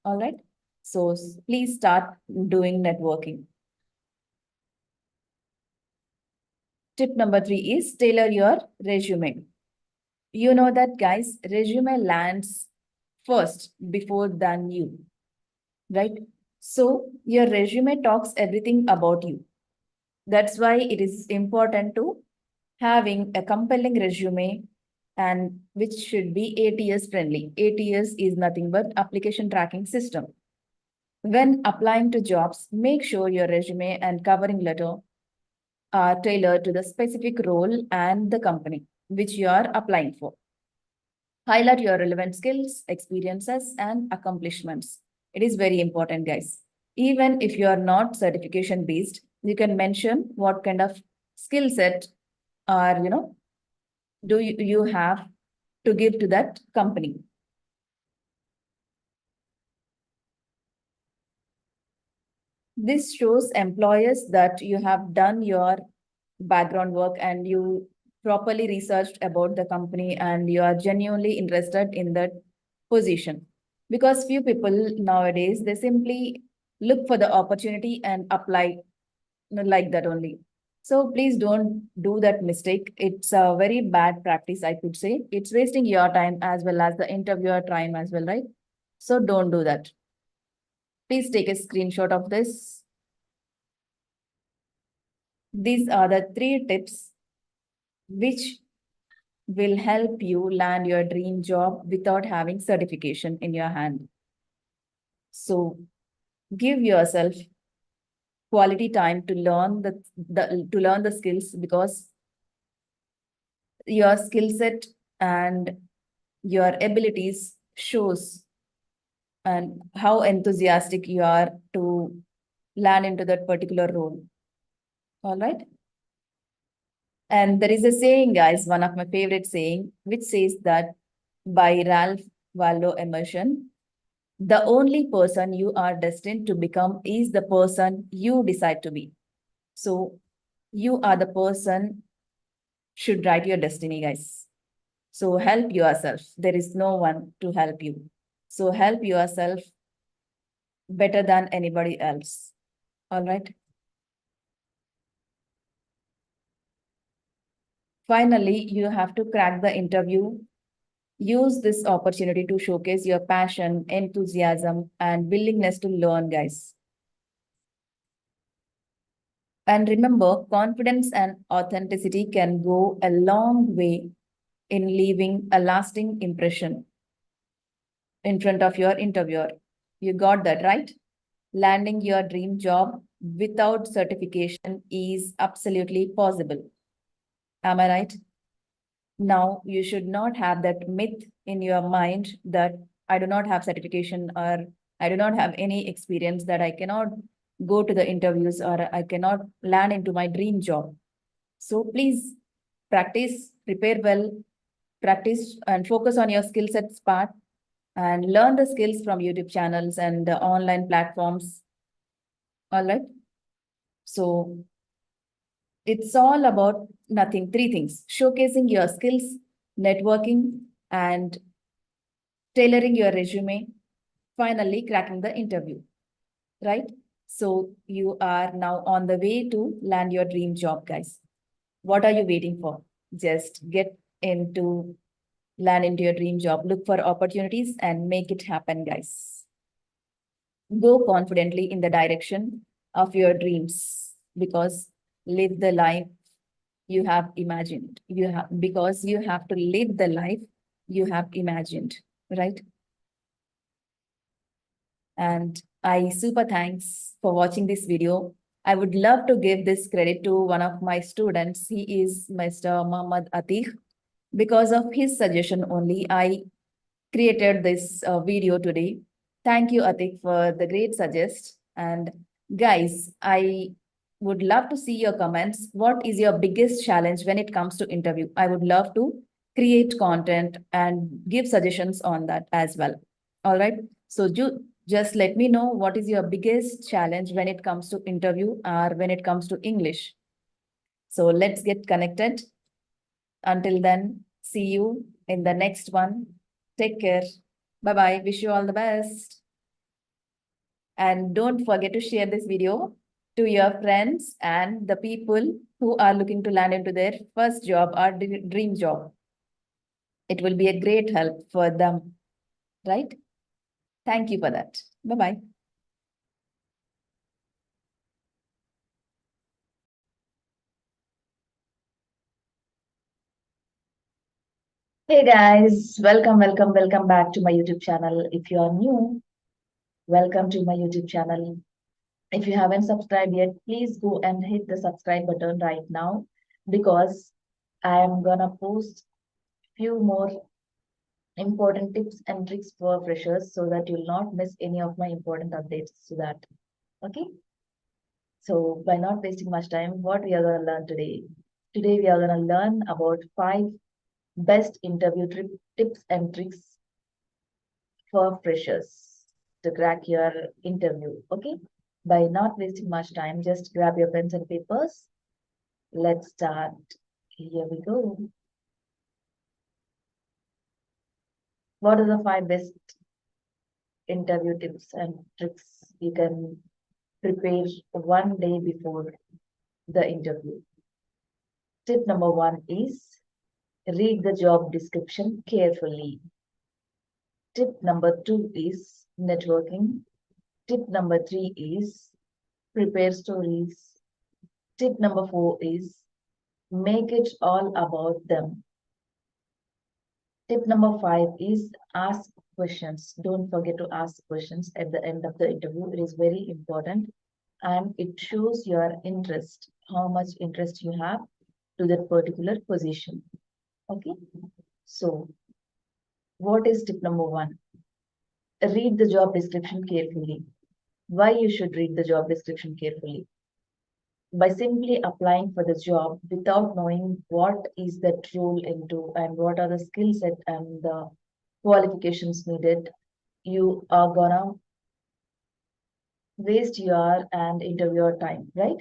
All right. So please start doing networking. Tip number 3 is tailor your resume. You know that, guys, resume lands first before than you, right? So your resume talks everything about you. That's why it is important to having a compelling resume, and which should be ATS friendly. ATS is nothing but application tracking system. When applying to jobs, make sure your resume and covering letter are tailored to the specific role and the company which you are applying for. Highlight your relevant skills, experiences, and accomplishments. It is very important, guys. Even if you are not certification based, you can mention what kind of skill set are, do you have to give to that company. This shows employers that you have done your background work and you properly researched about the company and you are genuinely interested in that position. Because few people nowadays, they simply look for the opportunity and apply like that only. So please don't do that mistake. It's a very bad practice, I could say. It's wasting your time as well as the interviewer time as well, right? So don't do that. Please take a screenshot of this. These are the 3 tips which will help you land your dream job without having certification in your hand. So give yourself quality time to learn the skills, because your skill set and your abilities shows and how enthusiastic you are to land into that particular role. All right. And there is a saying, guys, one of my favorite saying, which says that by Ralph Waldo Emerson, the only person you are destined to become is the person you decide to be. So you are the person should write your destiny, guys. So help yourself. There is no one to help you. So help yourself better than anybody else. All right. Finally, you have to crack the interview. Use this opportunity to showcase your passion, enthusiasm, and willingness to learn, guys. And remember, confidence and authenticity can go a long way in leaving a lasting impression in front of your interviewer. You got that, right? Landing your dream job without certification is absolutely possible. Am I right? Now, you should not have that myth in your mind that I do not have certification or I do not have any experience, that I cannot go to the interviews or I cannot land into my dream job. So please practice, prepare well, practice and focus on your skill sets part and learn the skills from YouTube channels and the online platforms. All right. So it's all about nothing, three things: showcasing your skills, networking, and tailoring your resume, finally cracking the interview, right? So you are now on the way to land your dream job, guys. What are you waiting for? Just get into land into your dream job, look for opportunities and make it happen, guys. Go confidently in the direction of your dreams because live the life you have imagined. You have because you have to live the life you have imagined, right? And I super thanks for watching this video. I would love to give this credit to one of my students. He is Mr. Muhammad Atif. Because of his suggestion only, I created this video today. Thank you, Atik, for the great suggest. And guys, I would love to see your comments. What is your biggest challenge when it comes to interview? I would love to create content and give suggestions on that as well. All right. So just let me know what is your biggest challenge when it comes to interview or when it comes to English. So let's get connected. Until then, see you in the next one. Take care. Bye bye. Wish you all the best. And don't forget to share this video to your friends and the people who are looking to land into their first job or dream job. It will be a great help for them, right? Thank you for that. Bye bye. Hey guys, welcome back to my YouTube channel. If you are new, welcome to my YouTube channel. If you haven't subscribed yet, please go and hit the subscribe button right now because I am gonna post few more important tips and tricks for freshers so that you'll not miss any of my important updates to that. Okay? So by not wasting much time, what we are gonna learn today? Today we are gonna learn about 5 best interview tips and tricks for freshers to crack your interview. Okay? By not wasting much time, just grab your pens and papers. Let's start. Here we go. What are the 5 best interview tips and tricks you can prepare one day before the interview? Tip number 1 is read the job description carefully. Tip number 2 is networking. Tip number 3 is prepare stories. Tip number 4 is make it all about them. Tip number 5 is ask questions. Don't forget to ask questions at the end of the interview. It is very important and it shows your interest, how much interest you have to that particular position. Okay. So, what is tip number 1? Read the job description carefully. Why you should read the job description carefully? By simply applying for the job without knowing what is that role into and what are the skill set and the qualifications needed, you are gonna waste your and interviewer time, right?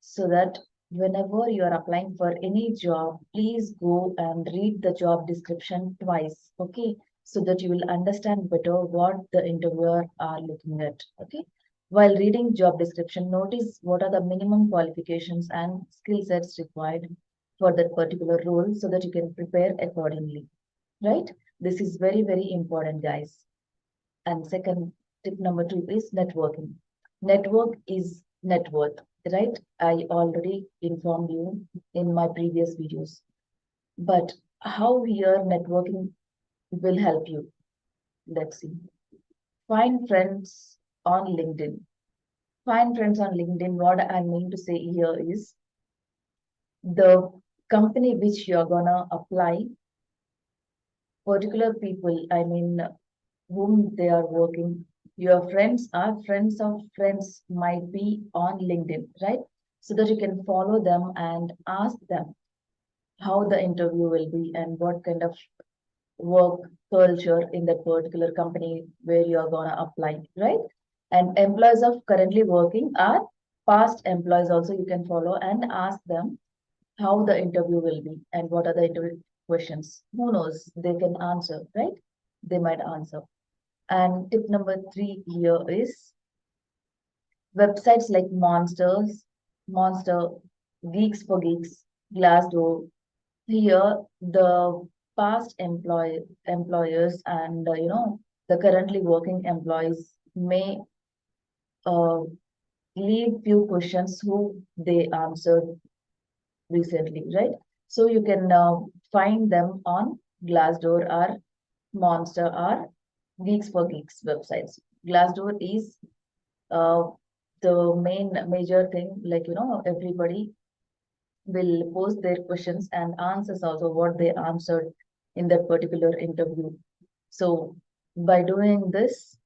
So that whenever you are applying for any job, please go and read the job description twice, okay? So that you will understand better what the interviewer are looking at, okay? While reading job description, notice what are the minimum qualifications and skill sets required for that particular role so that you can prepare accordingly, right? This is very, very important, guys. And second, tip number 2 is networking. Network is net worth, right? I already informed you in my previous videos. But how here networking will help you? Let's see. Find friends on LinkedIn. Find friends on LinkedIn. What I mean to say here is the company which you're gonna apply, particular people, I mean, whom they are working. Your friends are friends of friends might be on LinkedIn, right? so that you can follow them and ask them how the interview will be and what kind of work culture in that particular company where you are going to apply, right? And employees of currently working are past employees also you can follow and ask them how the interview will be and what are the interview questions. Who knows? They can answer, right? They might answer. And tip number three here is websites like Monster, Geeks for Geeks, Glassdoor. Here, the past employers and the currently working employees may uh, leave few questions who they answered recently, right? So you can find them on Glassdoor or Monster or Geeks for Geeks websites. Glassdoor is uh, the main major thing, like everybody will post their questions and answers also what they answered in that particular interview. So by doing this,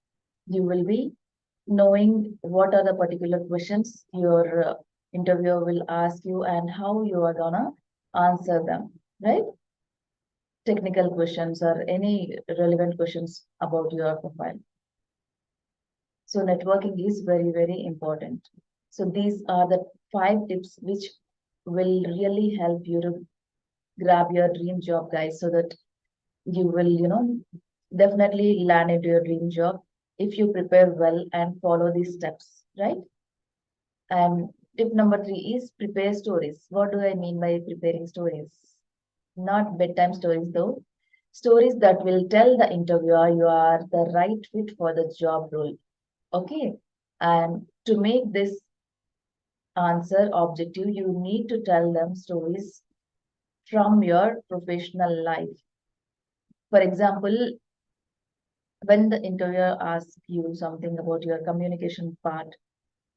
you will be knowing what are the particular questions your interviewer will ask you and how you are gonna answer them, right? Technical questions or any relevant questions about your profile. So networking is very, very important. So these are the 5 tips which will really help you to grab your dream job, guys, so that you will, definitely land into your dream job if you prepare well and follow these steps, right? And tip number three is prepare stories. What do I mean by preparing stories? Not bedtime stories, though. Stories that will tell the interviewer you are the right fit for the job role. Okay. And to make this answer objective, you need to tell them stories from your professional life. For example, when the interviewer asks you something about your communication part,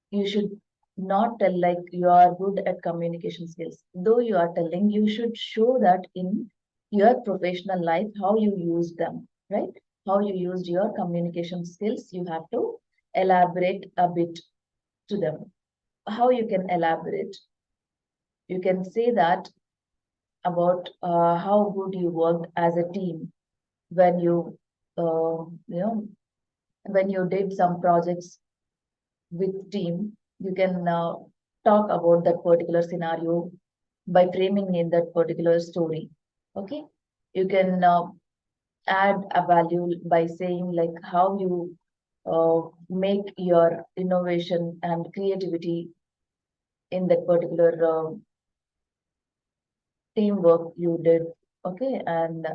you should not tell like you are good at communication skills. Though you are telling, you should show that in your professional life, how you use them, right? How you used your communication skills, you have to elaborate a bit to them. How you can elaborate? You can say that about how good you worked as a team when when you did some projects with team. You can talk about that particular scenario by framing in that particular story. Okay, you can add a value by saying like how you make your innovation and creativity in that particular teamwork you did. Okay, and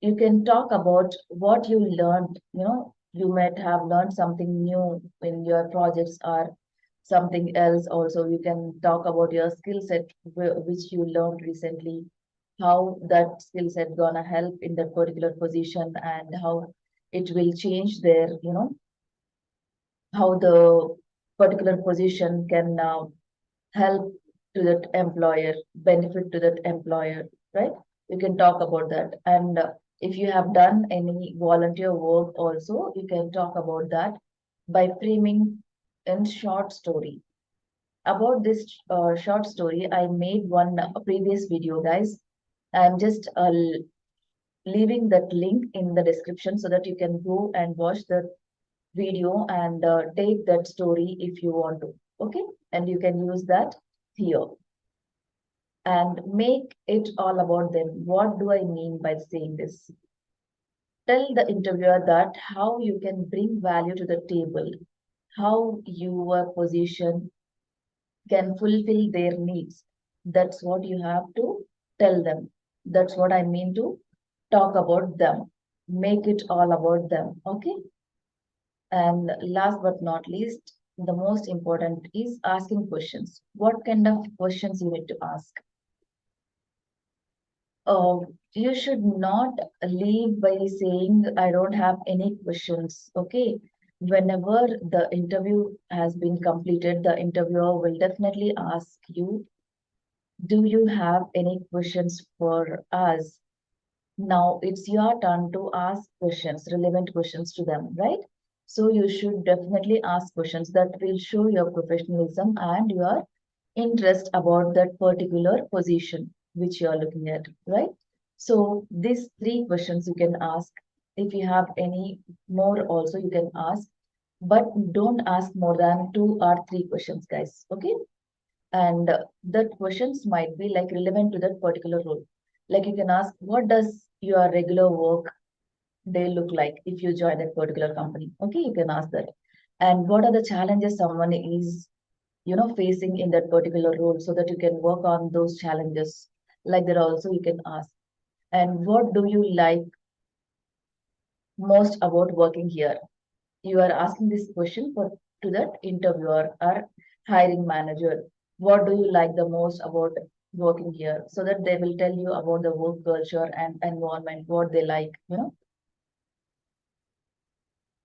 you can talk about what you learned. You might have learned something new in your projects or something else. Also, you can talk about your skill set which you learned recently, how that skill set gonna help in that particular position and how it will change their, how the particular position can help to that employer, benefit to that employer, right? You can talk about that. And if you have done any volunteer work also, you can talk about that by framing in short story. About this short story, I made one previous video, guys. I'm just leaving that link in the description so that you can go and watch the video and take that story if you want to. Okay, and you can use that here and make it all about them. What do I mean by saying this? Tell the interviewer that how you can bring value to the table, how your position can fulfill their needs. That's what you have to tell them. That's what I mean to talk about them. Make it all about them. Okay. And last but not least, the most important is asking questions. What kind of questions you need to ask? You should not leave by saying, I don't have any questions. Okay. Whenever the interview has been completed, the interviewer will definitely ask you, do you have any questions for us? Now it's your turn to ask questions, relevant questions to them, right? So you should definitely ask questions that will show your professionalism and your interest about that particular position which you are looking at, right? So these three questions you can ask. If you have any more also you can ask, but don't ask more than two or three questions, guys. Okay? And that questions might be like relevant to that particular role. Like you can ask, what does your regular work day look like if you join that particular company? Okay, you can ask that. And what are the challenges someone is facing in that particular role so that you can work on those challenges. Like that also you can ask. And what do you like most about working here? You are asking this question for to that interviewer or hiring manager. What do you like the most about working here? So that they will tell you about the work culture and environment, what they like.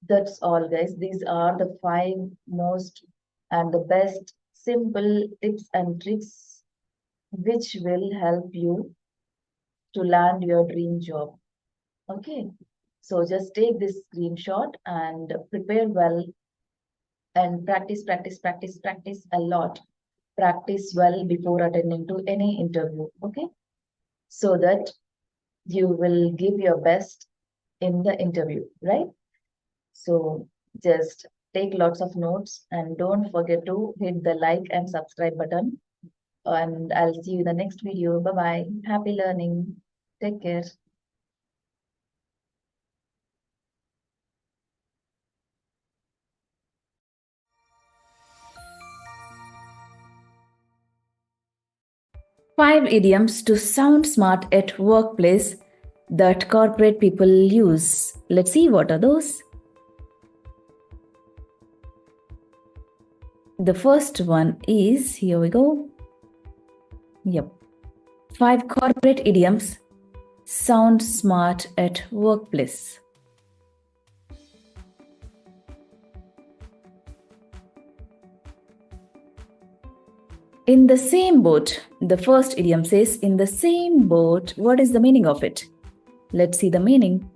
That's all, guys. These are the five most and the best simple tips and tricks which will help you to land your dream job. Okay. So just take this screenshot and prepare well and practice, practice, practice, practice a lot. Practice well before attending to any interview. Okay. So that you will give your best in the interview, right? So just take lots of notes and don't forget to hit the like and subscribe button. And I'll see you in the next video. Bye bye. Happy learning. Take care. 5 idioms to sound smart at workplace that corporate people use. Let's see what are those. The first one is, here we go. Yep. 5 corporate idioms sound smart at workplace. In the same boat. The first idiom says, in the same boat. What is the meaning of it? Let's see the meaning.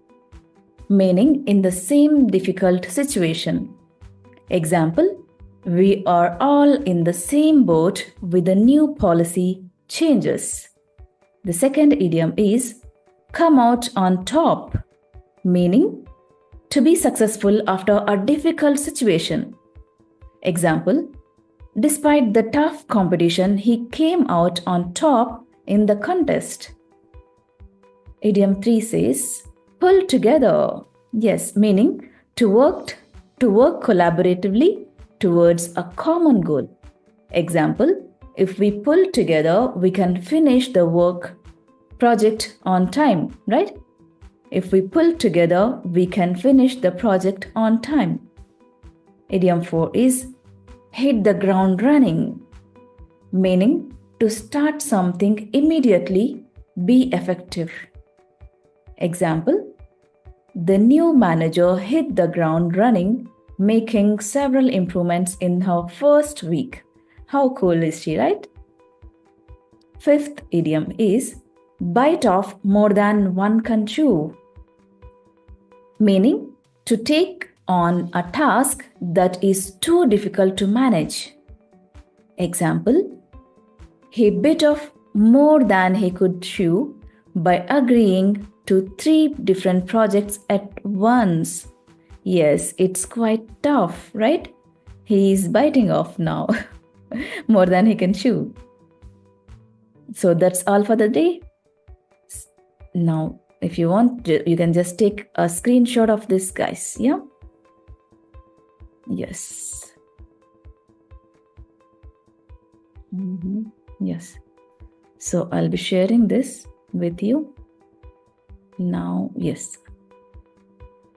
Meaning, in the same difficult situation. Example, we are all in the same boat with the new policy changes. The second idiom is, come out on top. Meaning, to be successful after a difficult situation. Example, despite the tough competition, he came out on top in the contest. Idiom 3 says, pull together. Yes, meaning to work collaboratively towards a common goal. Example, if we pull together, we can finish the work project on time, right? If we pull together, we can finish the project on time. Idiom 4 is hit the ground running, meaning to start something immediately, be effective. Example, the new manager hit the ground running, making several improvements in her first week. How cool is she, right? Fifth idiom is bite off more than one can chew, meaning to take on a task that is too difficult to manage. Example, he bit off more than he could chew by agreeing to 3 different projects at once. Yes, it's quite tough, right? He is biting off now more than he can chew. So that's all for the day. Now, if you want, you can just take a screenshot of this, guys. Yeah? Yes. Yes. So I'll be sharing this with you. Now, yes.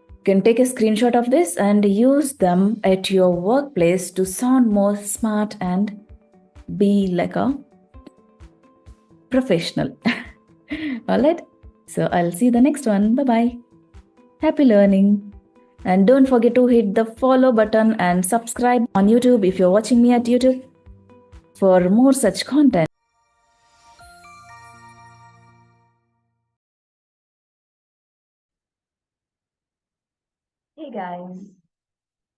You can take a screenshot of this and use them at your workplace to sound more smart and be like a professional. All right. So I'll see you the next one. Bye-bye. Happy learning. And don't forget to hit the follow button and subscribe on YouTube if you're watching me at YouTube for more such content. Hey guys,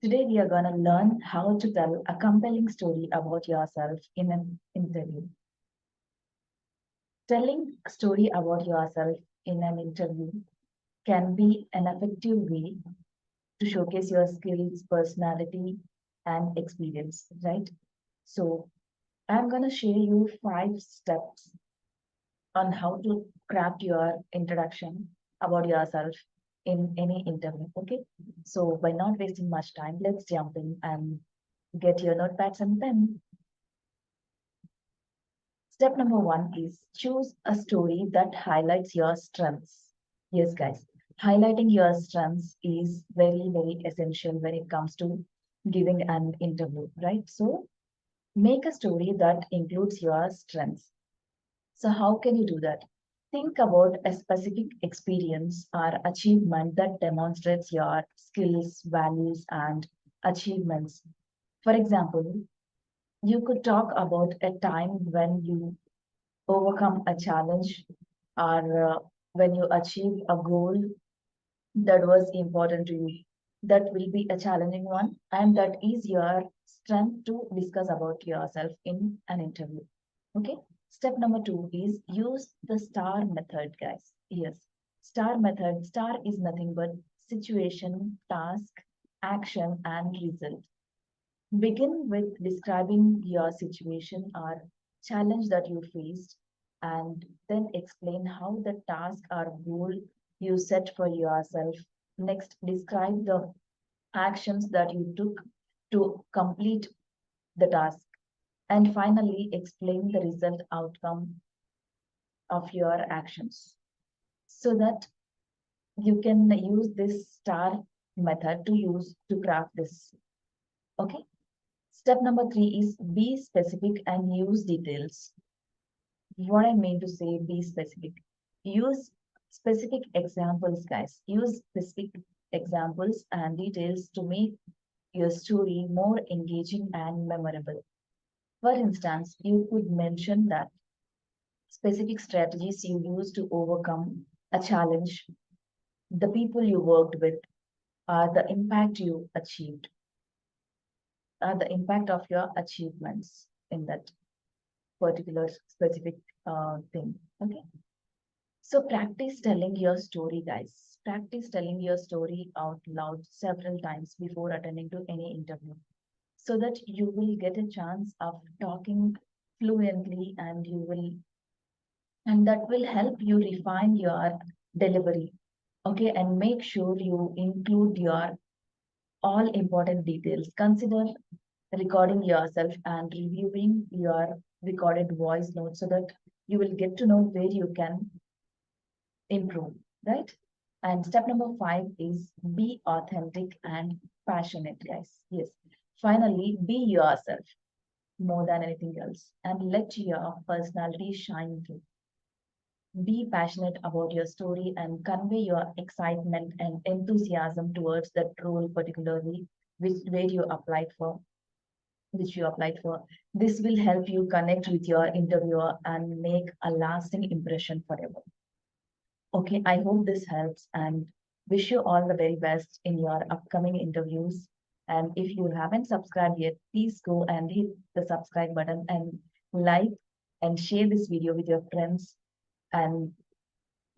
Today we are going to learn how to tell a compelling story about yourself in an interview. Telling a story about yourself in an interview can be an effective way to showcase your skills, personality, and experience, right? So, I'm going to share you 5 steps on how to craft your introduction about yourself in any interview. Okay. So, by not wasting much time, let's jump in and get your notepads and pen. Step number 1 is choose a story that highlights your strengths. Yes, guys, highlighting your strengths is very, very essential when it comes to giving an interview, right? So, make a story that includes your strengths. So, how can you do that? Think about a specific experience or achievement that demonstrates your skills, values, and achievements. For example, you could talk about a time when you overcome a challenge or when you achieve a goal that was important to you. That will be a challenging one, and that is your strength to discuss about yourself in an interview. Okay. Step number 2 is use the STAR method, guys. Yes, STAR method. STAR is nothing but situation, task, action, and result. Begin with describing your situation or challenge that you faced, and then explain how the task or goal you set for yourself. Next, describe the actions that you took to complete the task. And finally, explain the result outcome of your actions so that you can use this STAR method to use to craft this. Okay. Step number 3 is be specific and use details. What I mean to say, be specific. Use specific examples, guys. Use specific examples and details to make your story more engaging and memorable. For instance, you could mention that specific strategies you used to overcome a challenge, the people you worked with, the impact you achieved, the impact of your achievements in that particular specific thing. Okay. So practice telling your story, guys. Practice telling your story out loud several times before attending to any interview so that you will get a chance of talking fluently and that will help you refine your delivery. Okay, and make sure you include your all important details. Consider recording yourself and reviewing your recorded voice notes so that you will get to know where you can improve, right? And step number 5 is be authentic and passionate, guys. Yes. Finally, be yourself more than anything else and let your personality shine through. Be passionate about your story and convey your excitement and enthusiasm towards that role, particularly where you applied for, which you applied for. This will help you connect with your interviewer and make a lasting impression forever. Okay, I hope this helps and wish you all the very best in your upcoming interviews. And if you haven't subscribed yet, please go and hit the subscribe button and like and share this video with your friends and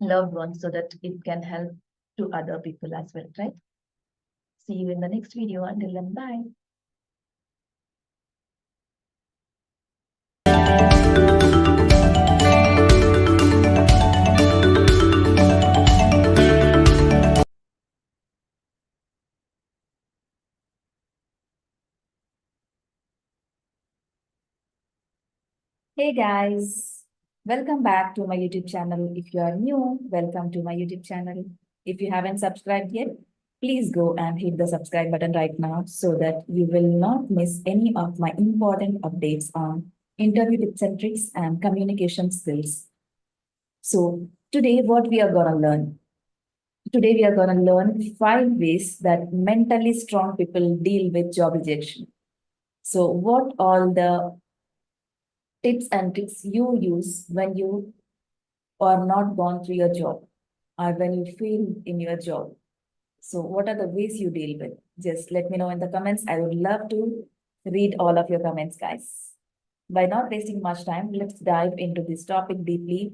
loved ones so that it can help to other people as well, right? See you in the next video. Until then, bye. Hey guys, welcome back to my YouTube channel. If you are new, welcome to my YouTube channel. If you haven't subscribed yet, please go and hit the subscribe button right now so that you will not miss any of my important updates on interview tips and tricks and communication skills. So today what we are going to learn? Today we are going to learn 5 ways that mentally strong people deal with job rejection. So what all the tips and tricks you use when you are not gone through your job or when you fail in your job. So, what are the ways you deal with? Just let me know in the comments. I would love to read all of your comments, guys. By not wasting much time, let's dive into this topic deeply.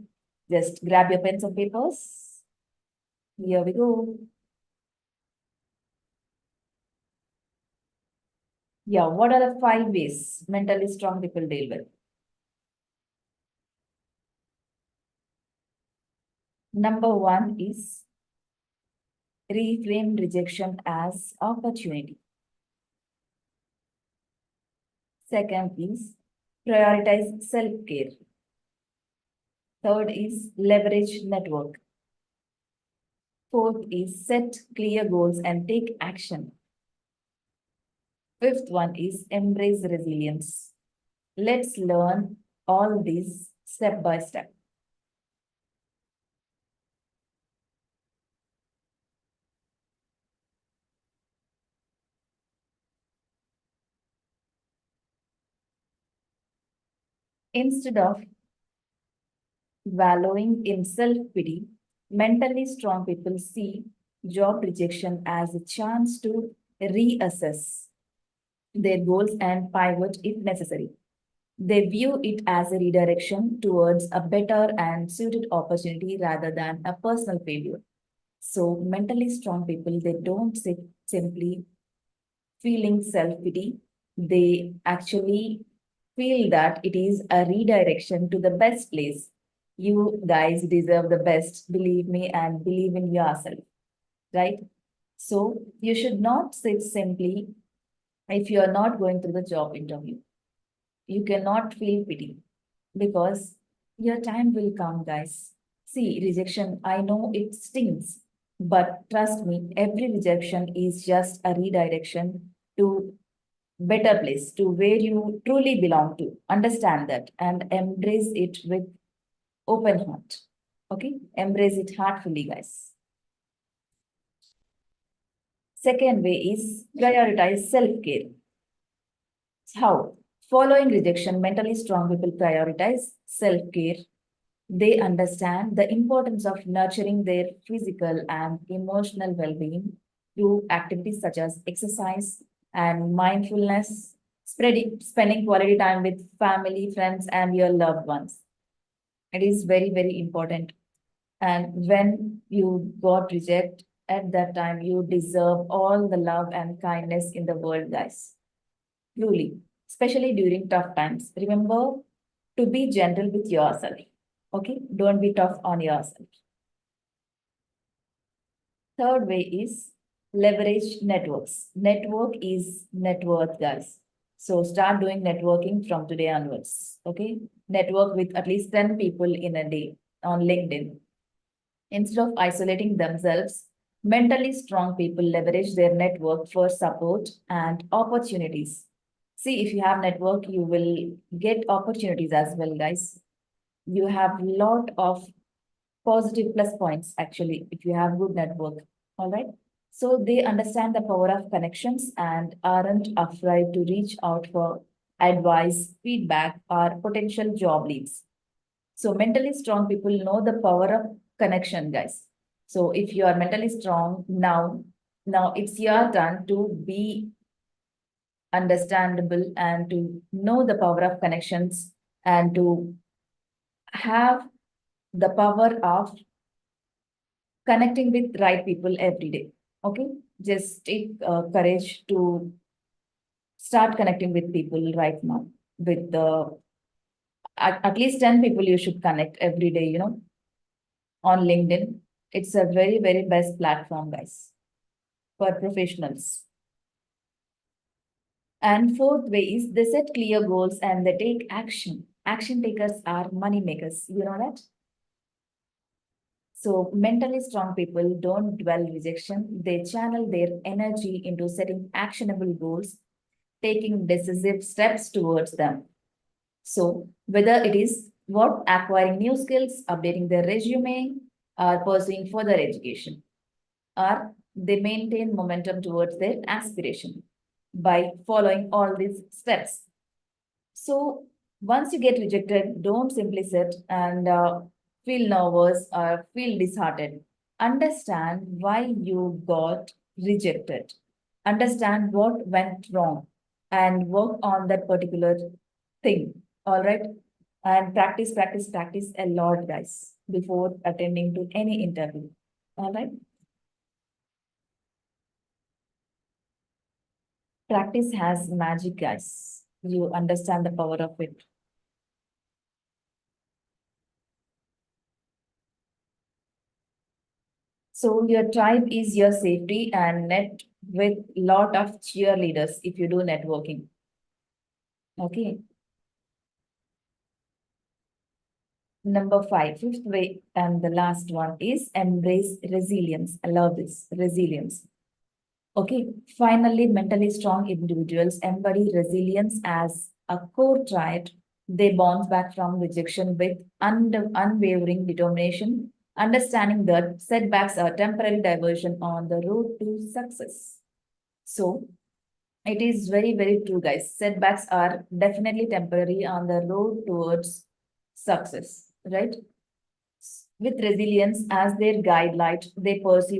Just grab your pens and papers. Here we go. Yeah, what are the 5 ways mentally strong people deal with? Number one is reframe rejection as opportunity. Second is prioritize self-care. Third is leverage network. Fourth is set clear goals and take action. Fifth one is embrace resilience. Let's learn all these step by step. Instead of wallowing in self-pity, mentally strong people see job rejection as a chance to reassess their goals and pivot if necessary. They view it as a redirection towards a better and suited opportunity rather than a personal failure. So, mentally strong people, they don't sit simply feeling self pity, they actually feel that it is a redirection to the best place. You guys deserve the best, believe me, and believe in yourself, right? So, you should not sit simply if you are not going through the job interview. You cannot feel pity because your time will come, guys. See, rejection, I know it stings, but trust me, every rejection is just a redirection to better place, to where you truly belong to. Understand that and embrace it with open heart. Okay? Embrace it heartfully, guys. Second way is prioritize self-care. How? Following rejection, mentally strong people prioritize self-care. They understand the importance of nurturing their physical and emotional well being through activities such as exercise and mindfulness, spending quality time with family, friends, and your loved ones. It is very, very important. And when you got rejected at that time, you deserve all the love and kindness in the world, guys. Truly, especially during tough times. Remember to be gentle with yourself. Okay, don't be tough on yourself. Third way is leverage networks. Network is net worth, guys. So start doing networking from today onwards. Okay, network with at least 10 people in a day on LinkedIn. Instead of isolating themselves, mentally strong people leverage their network for support and opportunities. See, if you have network, you will get opportunities as well, guys. You have lot of positive plus points actually if you have good network. All right. So they understand the power of connections and aren't afraid to reach out for advice, feedback, or potential job leads. So mentally strong people know the power of connection, guys. So if you are mentally strong now it's your turn to be understandable and to know the power of connections and to have the power of connecting with right people every day. Okay, just take courage to start connecting with people right now. With the at least 10 people you should connect every day. On LinkedIn, it's a very very best platform, guys, for professionals. And fourth way is they set clear goals and they take action. Action takers are money makers. You know that. So mentally strong people don't dwell rejection. They channel their energy into setting actionable goals, taking decisive steps towards them. So whether it is what acquiring new skills, updating their resume, or pursuing further education, or they maintain momentum towards their aspiration by following all these steps. So once you get rejected, don't simply sit and feel nervous or feel disheartened. Understand why you got rejected. understand what went wrong, and work on that particular thing. All right. And practice, practice, practice a lot, guys, before attending to any interview. All right. Practice has magic, guys. You understand the power of it. So your tribe is your safety and net with lot of cheerleaders if you do networking. Okay. Number five, fifth way, and the last one is embrace resilience. I love this resilience. Okay. Finally, mentally strong individuals embody resilience as a core trait. They bounce back from rejection with unwavering determination, understanding that setbacks are temporary diversion on the road to success. So, it is very, very true, guys. Setbacks are definitely temporary on the road towards success, right? With resilience as their guide light, they perceive